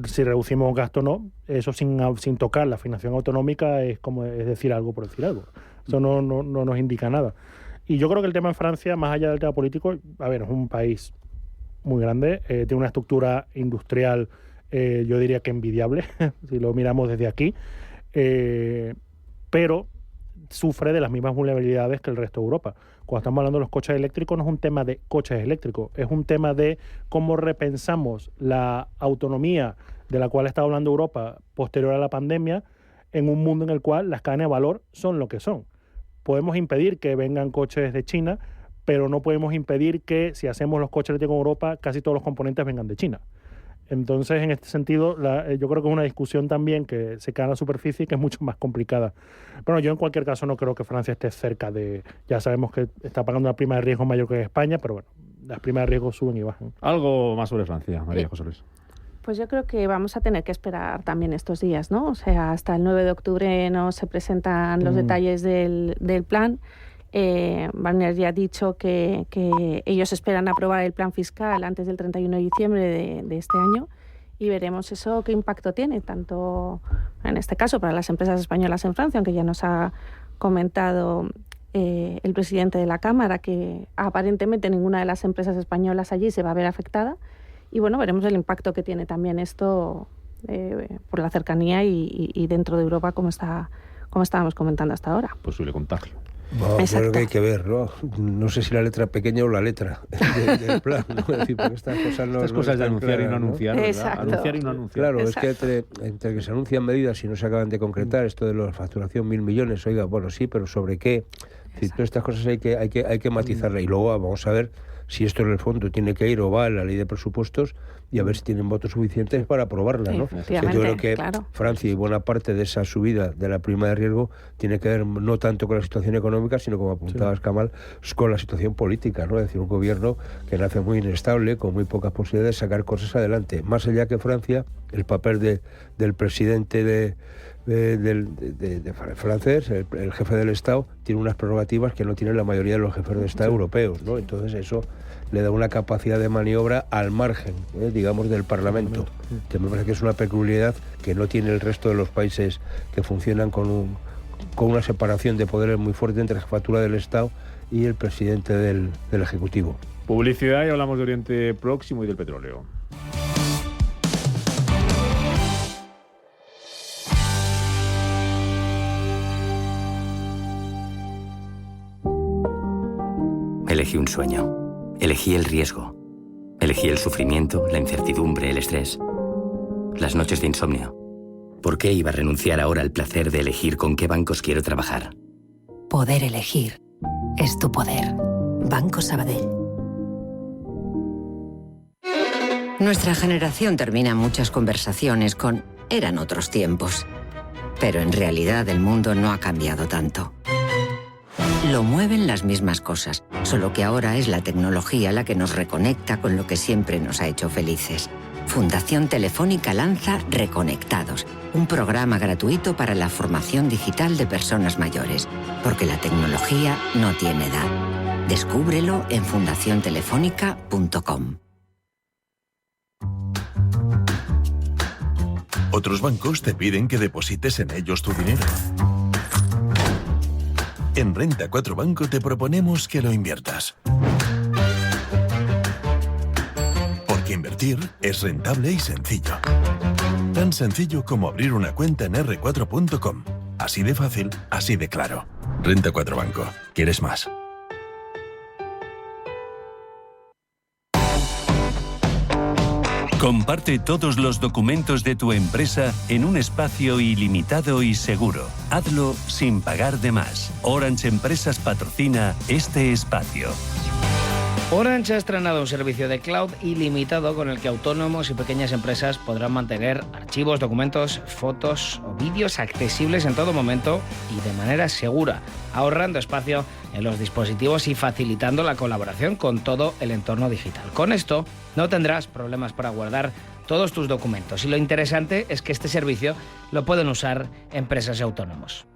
si reducimos gasto o no, eso sin tocar la financiación autonómica es decir algo por decir algo. Eso no nos indica nada. Y yo creo que el tema en Francia, más allá del tema político, a ver, es un país muy grande, tiene una estructura industrial, yo diría que envidiable, si lo miramos desde aquí, pero sufre de las mismas vulnerabilidades que el resto de Europa. Cuando estamos hablando de los coches eléctricos, no es un tema de coches eléctricos, es un tema de cómo repensamos la autonomía de la cual está hablando Europa posterior a la pandemia, en un mundo en el cual las cadenas de valor son lo que son. Podemos impedir que vengan coches de China, pero no podemos impedir que, si hacemos los coches eléctricos en Europa, casi todos los componentes vengan de China. Entonces, en este sentido, yo creo que es una discusión también que se cae a la superficie y que es mucho más complicada. Pero yo, en cualquier caso, no creo que Francia esté cerca de... Ya sabemos que está pagando una prima de riesgo mayor que España, pero bueno, las primas de riesgo suben y bajan. Algo más sobre Francia, María José Luis. Pues yo creo que vamos a tener que esperar también estos días, ¿no? O sea, hasta el 9 de octubre no se presentan los detalles del plan. Barnier ya ha dicho que ellos esperan aprobar el plan fiscal antes del 31 de diciembre de este año y veremos eso qué impacto tiene, tanto en este caso para las empresas españolas en Francia, aunque ya nos ha comentado el presidente de la Cámara que aparentemente ninguna de las empresas españolas allí se va a ver afectada. Y bueno, veremos el impacto que tiene también esto por la cercanía y dentro de Europa, como estábamos comentando hasta ahora. Posible contagio. Bueno, creo que hay que ver, ¿no? No sé si la letra pequeña o la letra del plan, ¿no? Es decir, porque estas cosas de anunciar claras, y no anunciar, ¿no? Exacto. Anunciar y no anunciar. Claro, exacto. Es que entre que se anuncian medidas y no se acaban de concretar, esto de la facturación 1.000 millones, oiga, bueno, sí, pero ¿sobre qué? Es decir, todas estas cosas hay que matizarlas. Y luego vamos a ver si esto en el fondo tiene que ir o va en la ley de presupuestos y a ver si tienen votos suficientes para aprobarla, ¿no? Yo creo que Francia y buena parte de esa subida de la prima de riesgo tiene que ver no tanto con la situación económica, sino, como apuntabas, Kamal, con la situación política, ¿no? Es decir, un gobierno que nace muy inestable, con muy pocas posibilidades de sacar cosas adelante. Más allá que Francia, el papel del presidente francés, el jefe del Estado, tiene unas prerrogativas que no tienen la mayoría de los jefes de Estado europeos, ¿no? Entonces eso le da una capacidad de maniobra al margen, digamos, del Parlamento. Que me parece que es una peculiaridad que no tiene el resto de los países que funcionan con una separación de poderes muy fuerte entre la jefatura del Estado y el presidente del Ejecutivo. Publicidad y hablamos de Oriente Próximo y del petróleo. Elegí un sueño. Elegí el riesgo. Elegí el sufrimiento, la incertidumbre, el estrés. Las noches de insomnio. ¿Por qué iba a renunciar ahora al placer de elegir con qué bancos quiero trabajar? Poder elegir es tu poder. Banco Sabadell. Nuestra generación termina muchas conversaciones con «eran otros tiempos». Pero en realidad el mundo no ha cambiado tanto. Lo mueven las mismas cosas, solo que ahora es la tecnología la que nos reconecta con lo que siempre nos ha hecho felices. Fundación Telefónica lanza Reconectados, un programa gratuito para la formación digital de personas mayores, porque la tecnología no tiene edad. Descúbrelo en fundaciontelefónica.com. Otros bancos te piden que deposites en ellos tu dinero. En Renta 4 Banco te proponemos que lo inviertas. Porque invertir es rentable y sencillo. Tan sencillo como abrir una cuenta en r4.com. Así de fácil, así de claro. Renta 4 Banco. ¿Quieres más? Comparte todos los documentos de tu empresa en un espacio ilimitado y seguro. Hazlo sin pagar de más. Orange Empresas patrocina este espacio. Orange ha estrenado un servicio de cloud ilimitado con el que autónomos y pequeñas empresas podrán mantener archivos, documentos, fotos o vídeos accesibles en todo momento y de manera segura, ahorrando espacio en los dispositivos y facilitando la colaboración con todo el entorno digital. Con esto no tendrás problemas para guardar todos tus documentos y lo interesante es que este servicio lo pueden usar empresas y autónomos.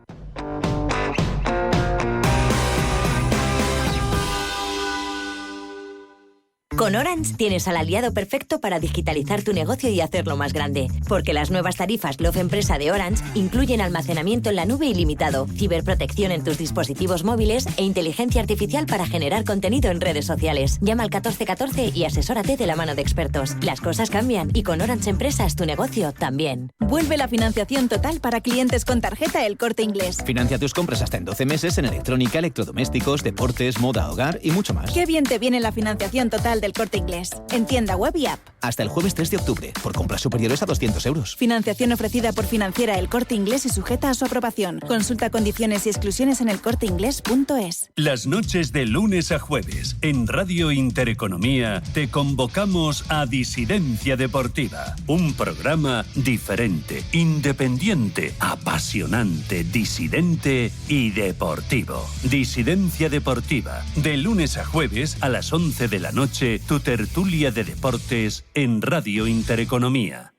Con Orange tienes al aliado perfecto para digitalizar tu negocio y hacerlo más grande. Porque las nuevas tarifas Love Empresa de Orange incluyen almacenamiento en la nube ilimitado, ciberprotección en tus dispositivos móviles e inteligencia artificial para generar contenido en redes sociales. Llama al 1414 y asesórate de la mano de expertos. Las cosas cambian y con Orange Empresas tu negocio también. Vuelve la financiación total para clientes con tarjeta El Corte Inglés. Financia tus compras hasta en 12 meses en electrónica, electrodomésticos, deportes, moda, hogar y mucho más. Qué bien te viene la financiación total del Corte Inglés. En tienda web y app. Hasta el jueves 3 de octubre, por compras superiores a 200 euros. Financiación ofrecida por Financiera El Corte Inglés y sujeta a su aprobación. Consulta condiciones y exclusiones en elcorteinglés.es. Las noches de lunes a jueves, en Radio Intereconomía, te convocamos a Disidencia Deportiva. Un programa diferente, independiente, apasionante, disidente y deportivo. Disidencia Deportiva. De lunes a jueves a las 11 de la noche, tu tertulia de deportes en Radio Intereconomía.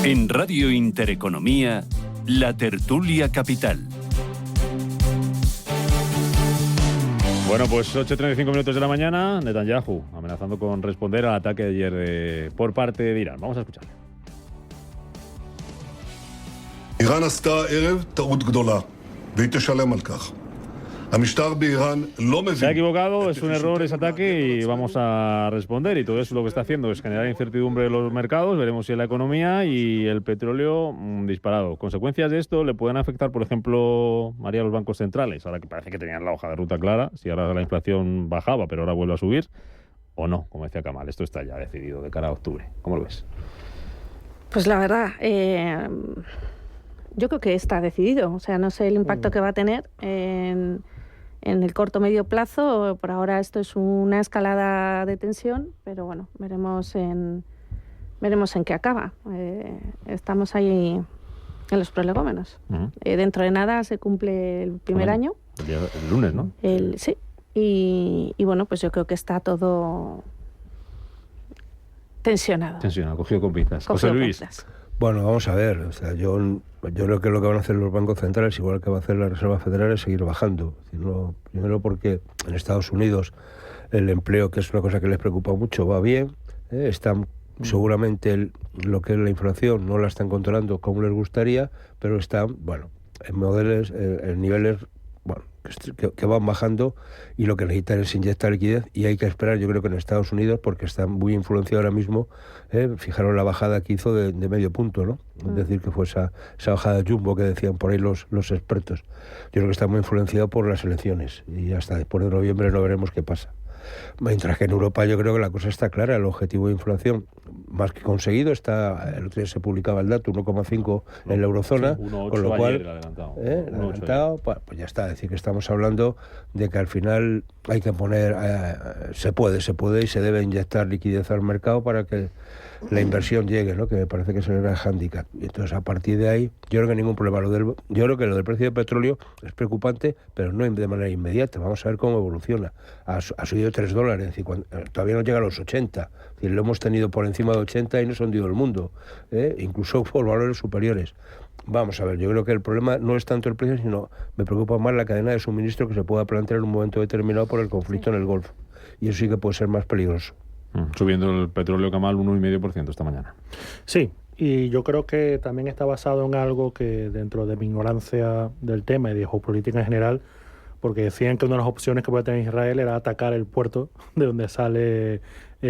En Radio Intereconomía, la tertulia capital. Bueno, pues 8:35 minutos de la mañana, Netanyahu amenazando con responder al ataque de ayer por parte de Irán. Vamos a escucharlo. איראן עשתה הערב טעות גדולה, והיא תשלם על כך. המשטר באיראן לא מבין. Se ha equivocado, es un error ese ataque y vamos a responder. Y todo eso lo que está haciendo es generar incertidumbre en los mercados. Veremos si en la economía y el petróleo disparado. Consecuencias de esto le pueden afectar, por ejemplo, María, los bancos centrales. Ahora que parece que tenían la hoja de ruta clara, si ahora la inflación bajaba, pero ahora vuelve a subir, o no, como decía Kamal. Esto está ya decidido de cara a octubre. ¿Cómo lo ves? Pues la verdad, yo creo que está decidido. O sea, no sé el impacto que va a tener en el corto medio plazo. Por ahora esto es una escalada de tensión, pero bueno, veremos en qué acaba. Estamos ahí en los prolegómenos. Dentro de nada se cumple el primer año. El lunes, ¿no? Sí. Y bueno, pues yo creo que está todo tensionado. Tensionado, cogido con pinzas. José Luis. Bueno, vamos a ver. O sea, yo creo que lo que van a hacer los bancos centrales, igual que va a hacer la Reserva Federal, es seguir bajando. Primero porque en Estados Unidos el empleo, que es una cosa que les preocupa mucho, va bien. Están seguramente lo que es la inflación no la están controlando como les gustaría, pero están, bueno, en niveles que van bajando, y lo que necesitan es inyectar liquidez, y hay que esperar, yo creo que en Estados Unidos, porque está muy influenciado ahora mismo. Fijaron la bajada que hizo de medio punto, ¿no? Es decir, que fue esa bajada de jumbo que decían por ahí los expertos. Yo creo que está muy influenciado por las elecciones, y hasta después de noviembre no veremos qué pasa. Mientras que en Europa yo creo que la cosa está clara. El objetivo de inflación más que conseguido está, el otro día se publicaba el dato, 1,5 en la eurozona, sí, con lo cual adelantado, pues ya está. Es decir, que estamos hablando de que al final hay que poner, se puede y se debe inyectar liquidez al mercado para que la inversión llegue, ¿no? Que me parece que es el gran hándicap. Y entonces, a partir de ahí, yo creo que ningún problema. Yo creo que lo del precio del petróleo es preocupante, pero no de manera inmediata. Vamos a ver cómo evoluciona. Ha subido $3, es decir, todavía no llega a los 80. Es decir, lo hemos tenido por encima de 80 y no se ha hundido el mundo, incluso por valores superiores. Vamos a ver, yo creo que el problema no es tanto el precio, sino me preocupa más la cadena de suministro que se pueda plantear en un momento determinado por el conflicto en el Golfo. Y eso sí que puede ser más peligroso. Subiendo el petróleo, Kamal, 1,5% esta mañana. Sí, y yo creo que también está basado en algo que, dentro de mi ignorancia del tema y de geopolítica en general, porque decían que una de las opciones que puede tener Israel era atacar el puerto de donde sale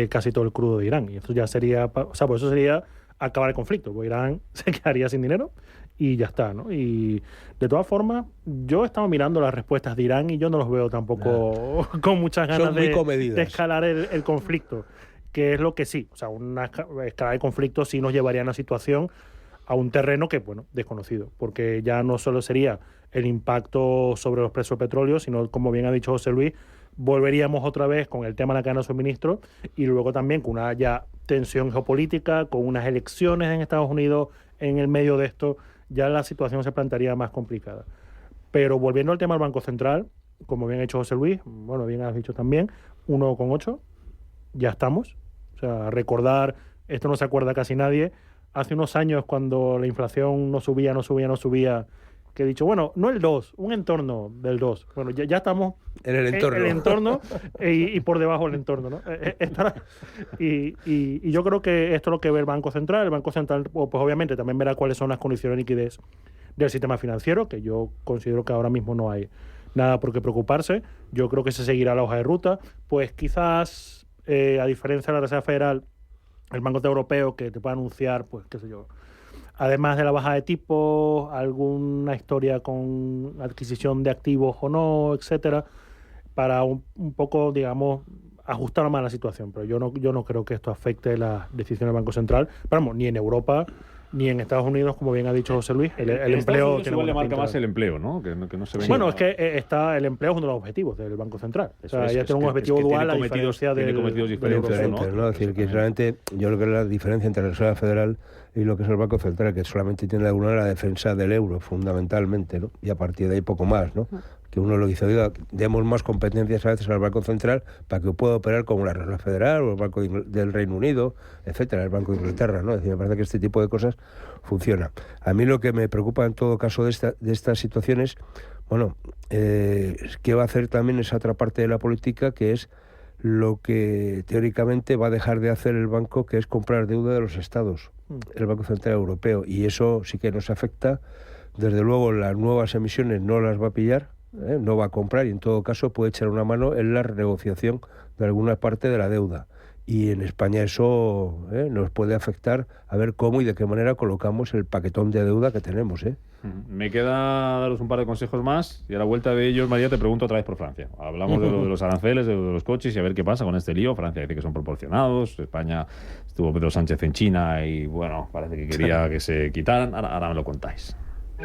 casi todo el crudo de Irán. Y eso ya sería, pues eso sería acabar el conflicto, porque Irán se quedaría sin dinero y ya está, ¿no? Y de todas formas, yo he estado mirando las respuestas de Irán y yo no los veo tampoco con muchas ganas de escalar el conflicto, que es lo que sí, o sea, una escalada de conflicto sí nos llevaría a una situación, a un terreno que, bueno, desconocido, porque ya no solo sería el impacto sobre los precios del petróleo, sino, como bien ha dicho José Luis, volveríamos otra vez con el tema de la cadena de suministro, y luego también con una ya tensión geopolítica, con unas elecciones en Estados Unidos en el medio de esto, ya la situación se plantearía más complicada. Pero volviendo al tema del Banco Central, como bien ha hecho José Luis, bueno, bien has dicho también, 1,8, ya estamos. O sea, recordar, esto no se acuerda casi nadie, hace unos años cuando la inflación no subía, que he dicho, bueno, no el 2, un entorno del 2. Bueno, ya estamos en el entorno, el entorno y por debajo del entorno, ¿no? Y yo creo que esto es lo que ve el Banco Central. El Banco Central, pues obviamente, también verá cuáles son las condiciones de liquidez del sistema financiero, que yo considero que ahora mismo no hay nada por qué preocuparse. Yo creo que se seguirá la hoja de ruta. Pues quizás, a diferencia de la Reserva Federal, el Banco Central Europeo, que te puede anunciar, pues qué sé yo, además de la bajada de tipos, alguna historia con adquisición de activos o no, etcétera, para un poco, digamos, ajustar más la situación. Pero yo no creo que esto afecte las decisiones del Banco Central, pero vamos, ni en Europa ni en Estados Unidos, como bien ha dicho José Luis. El empleo tiene le marca más el empleo, ¿no? Que no se ve. Bueno, es que está el empleo es uno de los objetivos del Banco Central. O sea, ya tiene un objetivo dual a diferencia tiene cometidos diferentes, ¿no? Es decir, que realmente yo creo que la diferencia entre la Reserva Federal y lo que es el Banco Central, que solamente tiene de alguna la defensa del euro, fundamentalmente, ¿no? Y a partir de ahí poco más, ¿no? Que uno lo dice, oiga, demos más competencias a veces al Banco Central para que pueda operar como la Reserva Federal o el Banco del Reino Unido, etcétera, el Banco de Inglaterra, ¿no? Es decir, me parece que este tipo de cosas funciona. A mí lo que me preocupa en todo caso de estas situaciones, bueno, ¿qué va a hacer también esa otra parte de la política, que es lo que teóricamente va a dejar de hacer el banco, que es comprar deuda de los estados, el Banco Central Europeo? Y eso sí que nos afecta. Desde luego las nuevas emisiones no las va a pillar, no va a comprar, y en todo caso puede echar una mano en la renegociación de alguna parte de la deuda. Y en España eso nos puede afectar, a ver cómo y de qué manera colocamos el paquetón de deuda que tenemos. Me queda daros un par de consejos más, y a la vuelta de ellos, María, te pregunto otra vez por Francia. Hablamos de los aranceles, de los coches, y a ver qué pasa con este lío. Francia dice que son proporcionados, España estuvo Pedro Sánchez en China y bueno, parece que quería que se quitaran. Ahora me lo contáis.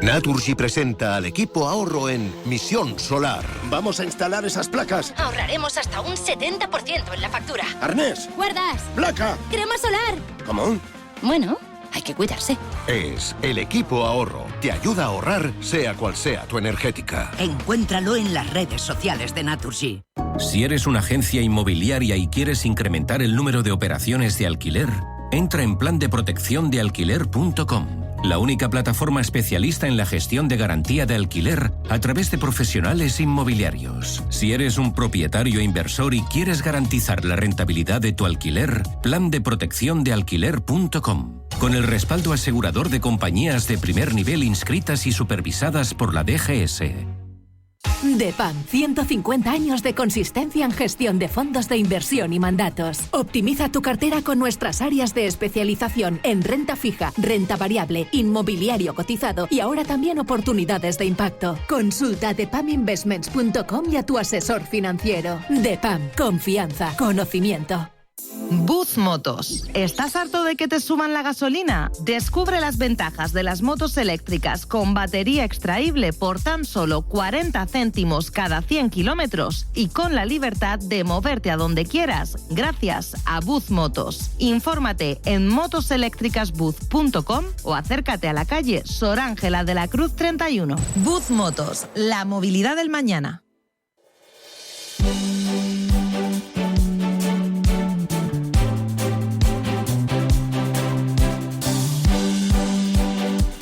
Naturgy presenta al equipo ahorro en Misión Solar. Vamos a instalar esas placas. Ahorraremos hasta un 70% en la factura. Arnés. Guardas. Placa. Crema solar. ¿Cómo? Bueno, hay que cuidarse. Es el equipo ahorro. Te ayuda a ahorrar, sea cual sea tu energética. Encuéntralo en las redes sociales de Naturgy. Si eres una agencia inmobiliaria y quieres incrementar el número de operaciones de alquiler, entra en plandeprotecciondealquiler.com. La única plataforma especialista en la gestión de garantía de alquiler a través de profesionales inmobiliarios. Si eres un propietario e inversor y quieres garantizar la rentabilidad de tu alquiler, plandeprotecciondealquiler.com. Con el respaldo asegurador de compañías de primer nivel inscritas y supervisadas por la DGS. DEPAM, 150 años de consistencia en gestión de fondos de inversión y mandatos. Optimiza tu cartera con nuestras áreas de especialización en renta fija, renta variable, inmobiliario cotizado y ahora también oportunidades de impacto. Consulta depaminvestments.com y a tu asesor financiero. DEPAM, confianza, conocimiento. Buzz Motos. ¿Estás harto de que te suban la gasolina? Descubre las ventajas de las motos eléctricas con batería extraíble por tan solo 40 céntimos cada 100 kilómetros y con la libertad de moverte a donde quieras gracias a Buzz Motos. Infórmate en motoseléctricasbuzz.com o acércate a la calle Sor Ángela de la Cruz 31. Buzz Motos, la movilidad del mañana.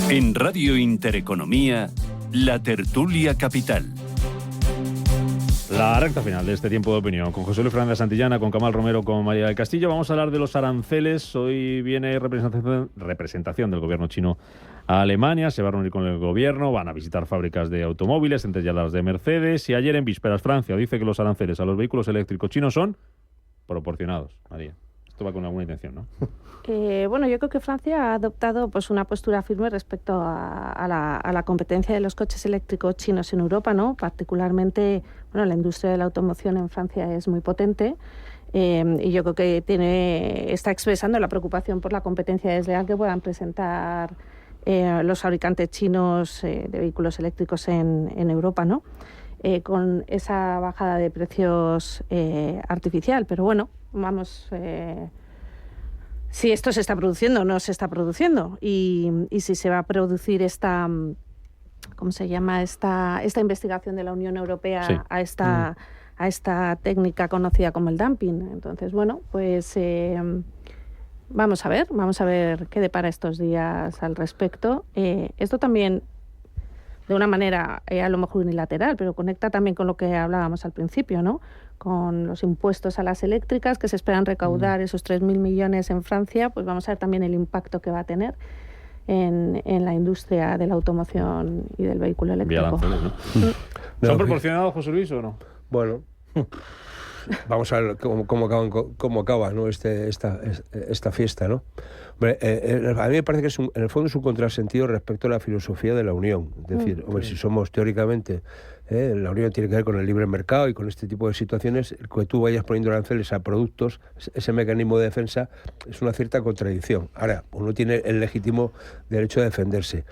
En Radio Intereconomía, la tertulia capital. La recta final de este tiempo de opinión, con José Luis Fernández Santillana, con Camal Romero, con María del Castillo. Vamos a hablar de los aranceles. Hoy viene representación del gobierno chino a Alemania. Se va a reunir con el gobierno, van a visitar fábricas de automóviles, entre ellas las de Mercedes. Y ayer en vísperas, Francia dice que los aranceles a los vehículos eléctricos chinos son proporcionados. María, esto va con alguna intención, ¿no? Bueno, yo creo que Francia ha adoptado pues una postura firme respecto a la competencia de los coches eléctricos chinos en Europa, ¿no? Particularmente, bueno, la industria de la automoción en Francia es muy potente y yo creo que está expresando la preocupación por la competencia desleal que puedan presentar los fabricantes chinos de vehículos eléctricos en Europa, ¿no? Con esa bajada de precios artificial, pero bueno, vamos... si esto se está produciendo o no se está produciendo y si se va a producir esta, ¿cómo se llama? Esta investigación de la Unión Europea sí. a esta técnica conocida como el dumping. Entonces, bueno, pues Vamos a ver qué depara estos días al respecto. Esto también, de una manera a lo mejor unilateral, pero conecta también con lo que hablábamos al principio, ¿no? Con los impuestos a las eléctricas, que se esperan recaudar esos 3.000 millones en Francia, pues vamos a ver también el impacto que va a tener en la industria de la automoción y del vehículo eléctrico. ¿Son proporcionados, José Luis, o no? Bueno, vamos a ver cómo acaba, ¿no? esta fiesta, ¿no? Hombre, a mí me parece que en el fondo es un contrasentido respecto a la filosofía de la Unión. Es decir, hombre, si somos teóricamente, la Unión tiene que ver con el libre mercado y con este tipo de situaciones, que tú vayas poniendo aranceles a productos, ese mecanismo de defensa es una cierta contradicción. Ahora, uno tiene el legítimo derecho a defenderse.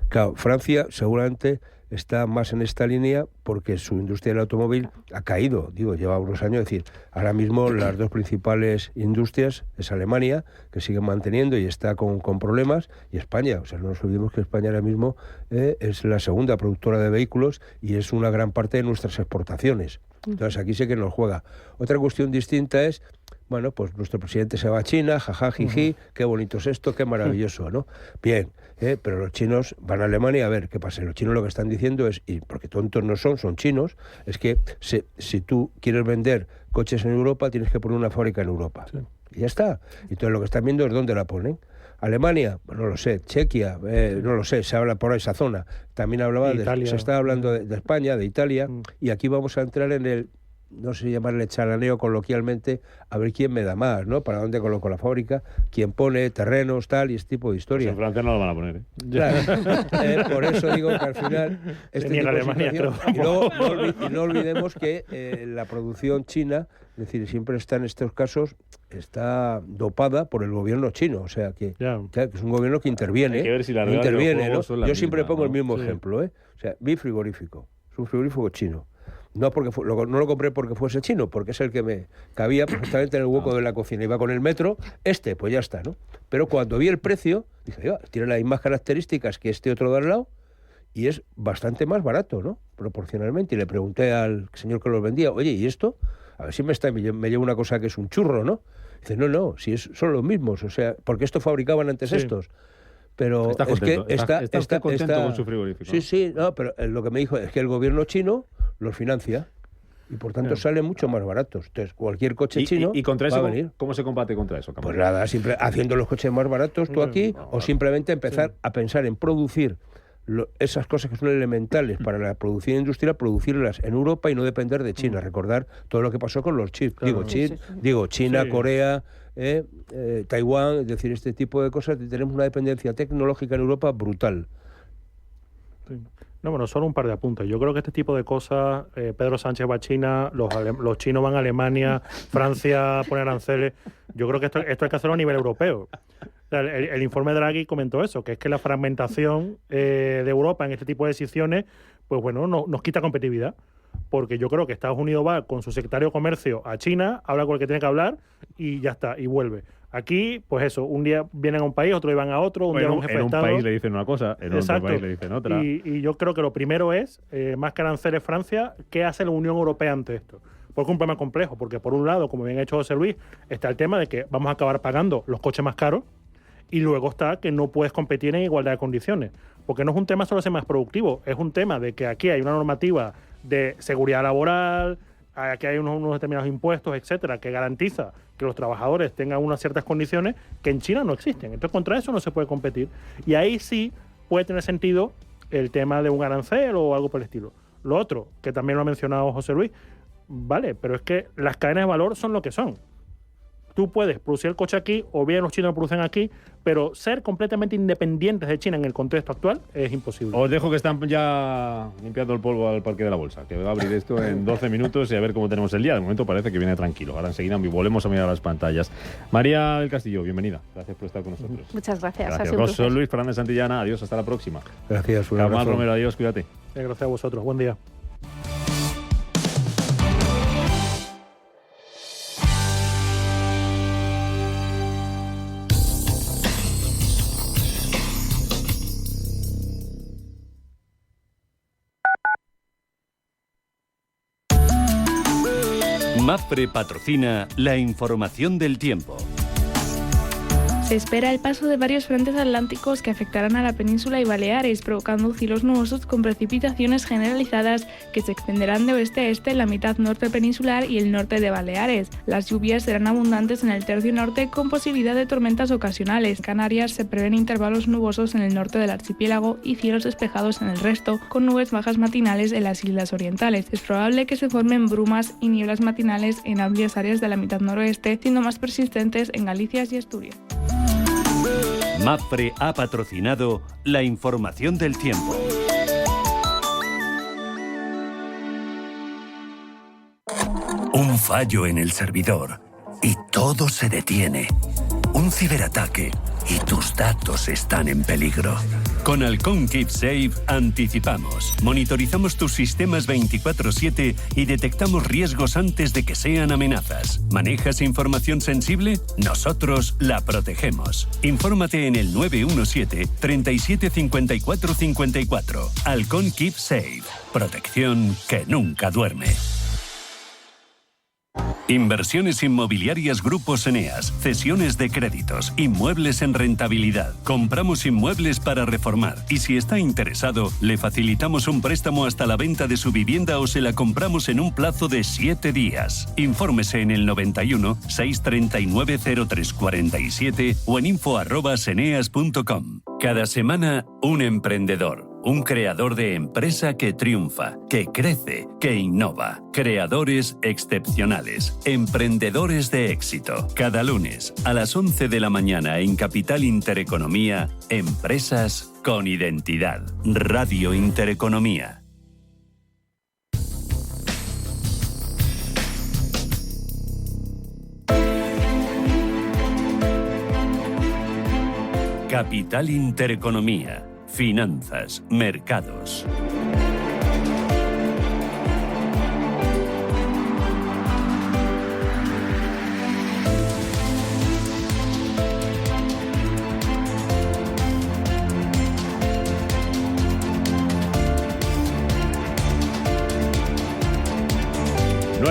Claro, Francia seguramente está más en esta línea porque su industria del automóvil ha caído, lleva unos años. Es decir, ahora mismo las dos principales industrias es Alemania, que sigue manteniendo y está con problemas, y España. O sea, no nos olvidemos que España ahora mismo es la segunda productora de vehículos y es una gran parte de nuestras exportaciones. Entonces aquí sí que nos juega. Otra cuestión distinta es, bueno, pues nuestro presidente se va a China, jaja, jiji, qué bonito es esto, qué maravilloso, ¿no? Bien, pero los chinos van a Alemania a ver qué pasa. Los chinos lo que están diciendo es, y porque tontos no son chinos, es que si tú quieres vender coches en Europa, tienes que poner una fábrica en Europa. Sí. Y ya está. Y entonces lo que están viendo es dónde la ponen. Alemania, no lo sé. Chequia, no lo sé, se habla por esa zona. También hablaba se está hablando de España, de Italia, y aquí vamos a entrar en el, no sé llamarle chalaneo coloquialmente, a ver quién me da más, ¿no? Para dónde coloco la fábrica, quién pone terrenos, tal, y este tipo de historia. Pues en Francia no lo van a poner, Claro. Por eso digo que al final este tipo Alemania, de situación, y no olvidemos que la producción china, es decir, siempre está en estos casos, está dopada por el gobierno chino, o sea que es un gobierno que interviene. Hay que ver si la ¿no? Yo siempre pongo el mismo ejemplo, O sea, mi frigorífico, es un frigorífico chino. No no lo compré porque fuese chino, porque es el que me cabía perfectamente en el hueco de la cocina. Iba con el metro, pues ya está, ¿no? Pero cuando vi el precio, dije, tiene las mismas características que este otro de al lado y es bastante más barato, ¿no? Proporcionalmente. Y le pregunté al señor que los vendía, oye, ¿y esto? A ver si me lleva una cosa que es un churro, ¿no? Dice, no, si son los mismos, o sea, porque esto fabricaban antes estos. Pero está contento, está contento con su frigorífico. Sí, no, pero lo que me dijo es que el gobierno chino los financia y por tanto salen mucho más baratos. Entonces, cualquier coche chino ¿Y contra eso, va a venir. ¿Cómo se combate contra eso, Pues nada, siempre haciendo los coches más baratos tú aquí, o simplemente empezar a pensar en producir esas cosas que son elementales para la producción industrial, producirlas en Europa y no depender de China. Recordar todo lo que pasó con los chips. Claro. Digo China, Corea, Taiwán, es decir, este tipo de cosas. Tenemos una dependencia tecnológica en Europa brutal. Sí. No, bueno, solo un par de apuntes. Yo creo que este tipo de cosas, Pedro Sánchez va a China, los chinos van a Alemania, Francia pone aranceles. Yo creo que esto hay que hacerlo a nivel europeo. O sea, el informe Draghi comentó eso, que es que la fragmentación de Europa en este tipo de decisiones, pues bueno, nos quita competitividad. Porque yo creo que Estados Unidos va con su secretario de Comercio a China, habla con el que tiene que hablar y ya está, y vuelve. Aquí, pues eso, un día vienen a un país, otro día van a otro, un día van a un jefe de Estado. En un país le dicen una cosa, en otro país le dicen otra. Y yo creo que lo primero es, más que aranceles Francia, ¿qué hace la Unión Europea ante esto? Porque es un problema complejo, porque por un lado, como bien ha hecho José Luis, está el tema de que vamos a acabar pagando los coches más caros, y luego está que no puedes competir en igualdad de condiciones. Porque no es un tema solo de ser más productivo, es un tema de que aquí hay una normativa de seguridad laboral, aquí hay unos determinados impuestos, etcétera, que garantiza que los trabajadores tengan unas ciertas condiciones que en China no existen. Entonces, contra eso no se puede competir. Y ahí sí puede tener sentido el tema de un arancel o algo por el estilo. Lo otro, que también lo ha mencionado José Luis, vale, pero es que las cadenas de valor son lo que son. Tú puedes producir el coche aquí, o bien los chinos lo producen aquí, pero ser completamente independientes de China en el contexto actual es imposible. Os dejo que están ya limpiando el polvo al Parque de la Bolsa, que va a abrir esto en 12 minutos y a ver cómo tenemos el día. De momento parece que viene tranquilo. Ahora enseguida volvemos a mirar las pantallas. María del Castillo, bienvenida. Gracias por estar con nosotros. Muchas gracias. Gracias. José Luis Fernández Santillana, adiós, hasta la próxima. Gracias. Carmen Romero, adiós, cuídate. Gracias a vosotros. Buen día. Mapfre patrocina la información del tiempo. Se espera el paso de varios frentes atlánticos que afectarán a la península y Baleares, provocando cielos nubosos con precipitaciones generalizadas que se extenderán de oeste a este en la mitad norte peninsular y el norte de Baleares. Las lluvias serán abundantes en el tercio norte con posibilidad de tormentas ocasionales. En Canarias se prevén intervalos nubosos en el norte del archipiélago y cielos despejados en el resto, con nubes bajas matinales en las islas orientales. Es probable que se formen brumas y nieblas matinales en amplias áreas de la mitad noroeste, siendo más persistentes en Galicia y Asturias. MAPFRE ha patrocinado la información del tiempo. Un fallo en el servidor y todo se detiene. Un ciberataque y tus datos están en peligro. Con Halcón KeepSafe anticipamos, monitorizamos tus sistemas 24/7 y detectamos riesgos antes de que sean amenazas. ¿Manejas información sensible? Nosotros la protegemos. Infórmate en el 917 37 54 54. Halcón KeepSafe. Protección que nunca duerme. Inversiones inmobiliarias Grupos Eneas, cesiones de créditos, inmuebles en rentabilidad. Compramos inmuebles para reformar y si está interesado, le facilitamos un préstamo hasta la venta de su vivienda o se la compramos en un plazo de 7 días. Infórmese en el 91 639 0347 o en info@eneas.com. Cada semana, un emprendedor. Un creador de empresa que triunfa, que crece, que innova. Creadores excepcionales. Emprendedores de éxito. Cada lunes a las 11 de la mañana en Capital Intereconomía, Empresas con Identidad. Radio Intereconomía. Capital Intereconomía. Finanzas, mercados.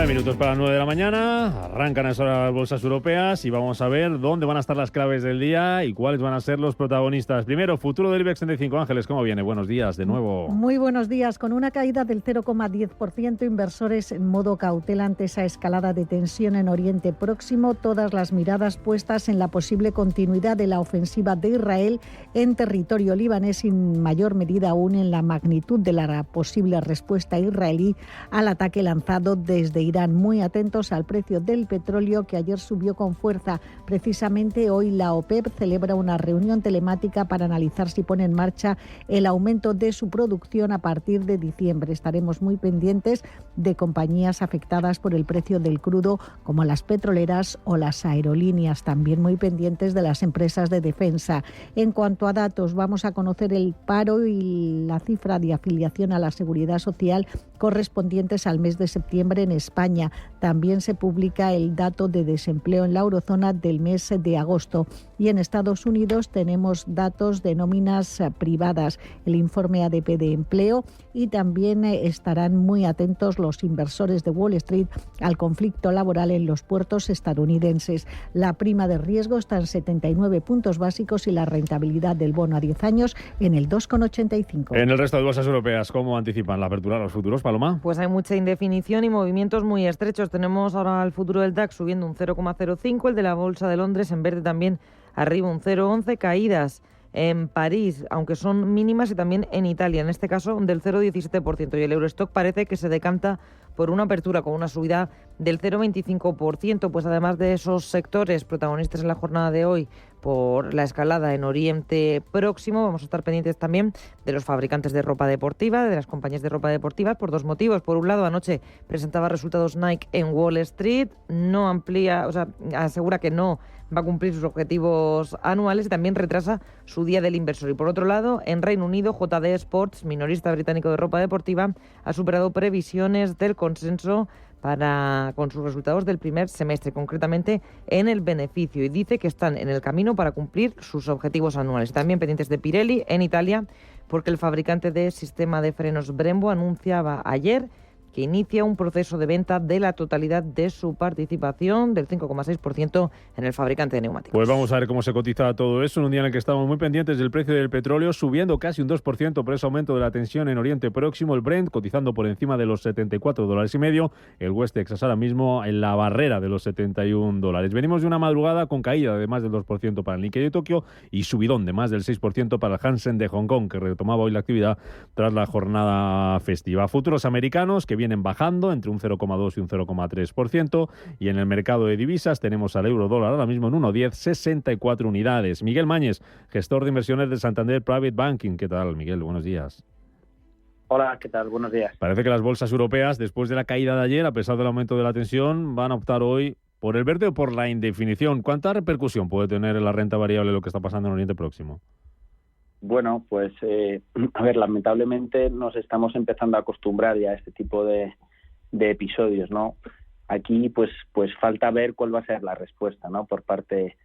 Minutos para las 9 de la mañana, arrancan a hora las bolsas europeas y vamos a ver dónde van a estar las claves del día y cuáles van a ser los protagonistas. Primero, futuro del IBEX 35. Ángeles, ¿cómo viene? Buenos días de nuevo. Muy buenos días. Con una caída del 0,10%, inversores en modo cautela ante esa escalada de tensión en Oriente Próximo, todas las miradas puestas en la posible continuidad de la ofensiva de Israel en territorio libanés y en mayor medida aún en la magnitud de la posible respuesta israelí al ataque lanzado desde Irán. Muy atentos al precio del petróleo que ayer subió con fuerza. Precisamente hoy la OPEP celebra una reunión telemática para analizar si pone en marcha el aumento de su producción a partir de diciembre. Estaremos muy pendientes de compañías afectadas por el precio del crudo como las petroleras o las aerolíneas. También muy pendientes de las empresas de defensa. En cuanto a datos, vamos a conocer el paro y la cifra de afiliación a la Seguridad Social correspondientes al mes de septiembre en España. También se publica el dato de desempleo en la eurozona del mes de agosto. Y en Estados Unidos tenemos datos de nóminas privadas, el informe ADP de empleo, y también estarán muy atentos los inversores de Wall Street al conflicto laboral en los puertos estadounidenses. La prima de riesgo está en 79 puntos básicos y la rentabilidad del bono a 10 años en el 2,85. En el resto de bolsas europeas, ¿cómo anticipan la apertura de los futuros, Paloma? Pues hay mucha indefinición y movimientos muy estrechos. Tenemos ahora el futuro del DAX subiendo un 0,05, el de la Bolsa de Londres en verde también arriba un 0,11, caídas en París, aunque son mínimas, y también en Italia, en este caso del 0,17%. Y el Eurostock parece que se decanta por una apertura con una subida del 0,25%, pues además de esos sectores protagonistas en la jornada de hoy por la escalada en Oriente Próximo, vamos a estar pendientes también de los fabricantes de ropa deportiva, de las compañías de ropa deportiva, por dos motivos. Por un lado, anoche presentaba resultados Nike en Wall Street, no amplía, asegura que no va a cumplir sus objetivos anuales y también retrasa su día del inversor. Y por otro lado, en Reino Unido, JD Sports, minorista británico de ropa deportiva, ha superado previsiones del consenso con sus resultados del primer semestre, concretamente en el beneficio, y dice que están en el camino para cumplir sus objetivos anuales. También pendientes de Pirelli en Italia, porque el fabricante de sistema de frenos Brembo anunciaba ayer que inicia un proceso de venta de la totalidad de su participación del 5,6% en el fabricante de neumáticos. Pues vamos a ver cómo se cotiza todo eso en un día en el que estamos muy pendientes del precio del petróleo, subiendo casi un 2% por ese aumento de la tensión en Oriente Próximo. El Brent cotizando por encima de los $74.50. El West Texas ahora mismo en la barrera de los $71. Venimos de una madrugada con caída de más del 2% para el Nikkei de Tokio y subidón de más del 6% para el Hansen de Hong Kong, que retomaba hoy la actividad tras la jornada festiva. Futuros americanos que vienen bajando entre un 0,2 y un 0,3%, y en el mercado de divisas tenemos al euro dólar ahora mismo en 1,1064 unidades. Miguel Mañez, gestor de inversiones de Santander Private Banking. ¿Qué tal, Miguel? Buenos días. Hola, ¿qué tal? Buenos días. Parece que las bolsas europeas, después de la caída de ayer, a pesar del aumento de la tensión, van a optar hoy por el verde o por la indefinición. ¿Cuánta repercusión puede tener en la renta variable lo que está pasando en Oriente Próximo? Bueno, pues a ver, lamentablemente nos estamos empezando a acostumbrar ya a este tipo de episodios, ¿no? Aquí pues falta ver cuál va a ser la respuesta, ¿no? por parte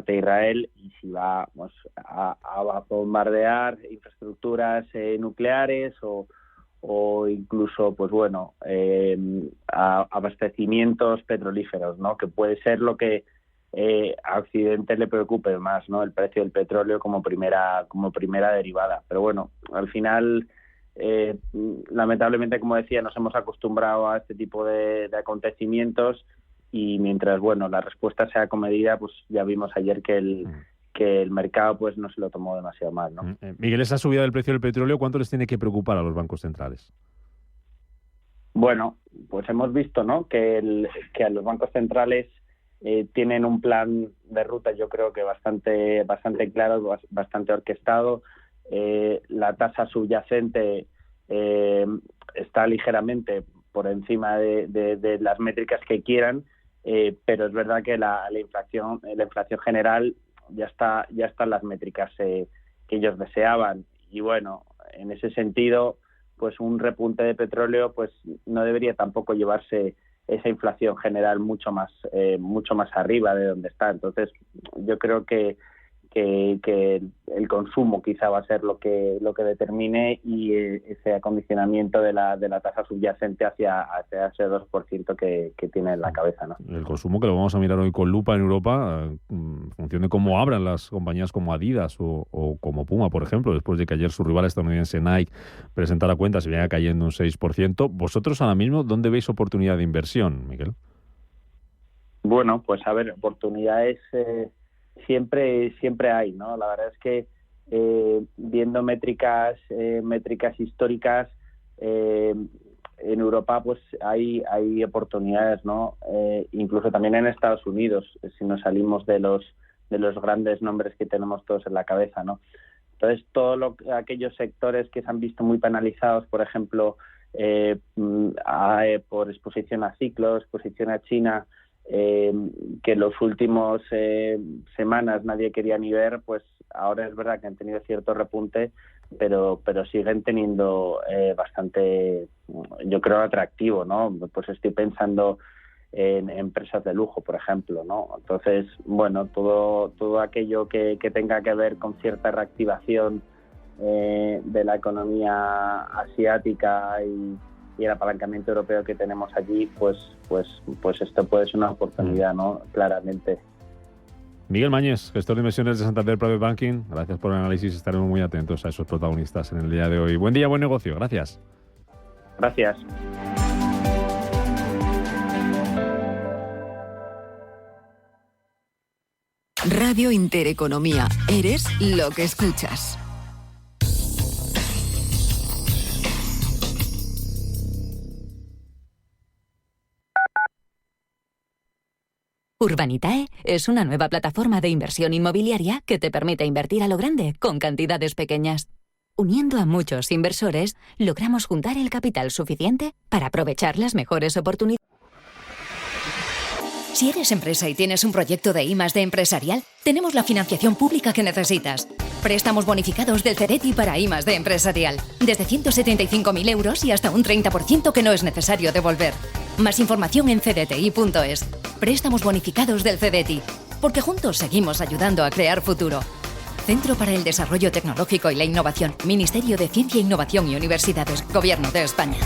de Israel, y si va a bombardear infraestructuras nucleares o incluso pues bueno a abastecimientos petrolíferos, ¿no? Que puede ser lo que a Occidente le preocupe más, ¿no? El precio del petróleo como primera derivada. Pero bueno, al final lamentablemente, como decía, nos hemos acostumbrado a este tipo de acontecimientos, y mientras bueno la respuesta sea comedida, pues ya vimos ayer que el mercado pues no se lo tomó demasiado mal, ¿no? Miguel, esa subida del precio del petróleo, ¿cuánto les tiene que preocupar a los bancos centrales? Bueno, pues hemos visto, ¿no? que a los bancos centrales tienen un plan de ruta, yo creo que bastante claro, bastante orquestado. La tasa subyacente está ligeramente por encima de las métricas que quieran, pero es verdad que la inflación general ya está en las métricas que ellos deseaban, y bueno, en ese sentido, pues un repunte de petróleo pues no debería tampoco llevarse esa inflación general mucho más arriba de donde está. Entonces yo creo que el consumo quizá va a ser lo que determine, y ese acondicionamiento de la tasa subyacente hacia ese 2% que tiene en la cabeza, ¿no? El consumo, que lo vamos a mirar hoy con lupa en Europa, en función de cómo abran las compañías como Adidas o como Puma, por ejemplo, después de que ayer su rival estadounidense Nike presentara cuentas y venía cayendo un 6%. ¿Vosotros ahora mismo dónde veis oportunidad de inversión, Miguel? Bueno, pues a ver, oportunidades siempre hay, ¿no? La verdad es que viendo métricas históricas en Europa, pues hay oportunidades, ¿no? Incluso también en Estados Unidos, si nos salimos de los grandes nombres que tenemos todos en la cabeza, ¿no? Entonces, aquellos sectores que se han visto muy penalizados, por ejemplo, por exposición a ciclos, exposición a China, que en los últimos semanas nadie quería ni ver, pues ahora es verdad que han tenido cierto repunte, pero siguen teniendo bastante, yo creo, atractivo, ¿no? Pues estoy pensando en empresas de lujo, por ejemplo, ¿no? Entonces, bueno, todo aquello que tenga que ver con cierta reactivación de la economía asiática y el apalancamiento europeo que tenemos allí, pues esto puede ser una oportunidad, ¿no? Claramente. Miguel Mañez, gestor de inversiones de Santander Private Banking, gracias por el análisis. Estaremos muy atentos a esos protagonistas en el día de hoy. Buen día, buen negocio. Gracias. Gracias. Radio Intereconomía. Eres lo que escuchas. Urbanitae es una nueva plataforma de inversión inmobiliaria que te permite invertir a lo grande con cantidades pequeñas. Uniendo a muchos inversores, logramos juntar el capital suficiente para aprovechar las mejores oportunidades. Si eres empresa y tienes un proyecto de I+D empresarial, tenemos la financiación pública que necesitas. Préstamos bonificados del CEDETI para I+D empresarial. Desde 175.000 euros y hasta un 30% que no es necesario devolver. Más información en cdti.es. Préstamos bonificados del CEDETI. Porque juntos seguimos ayudando a crear futuro. Centro para el Desarrollo Tecnológico y la Innovación. Ministerio de Ciencia, Innovación y Universidades. Gobierno de España.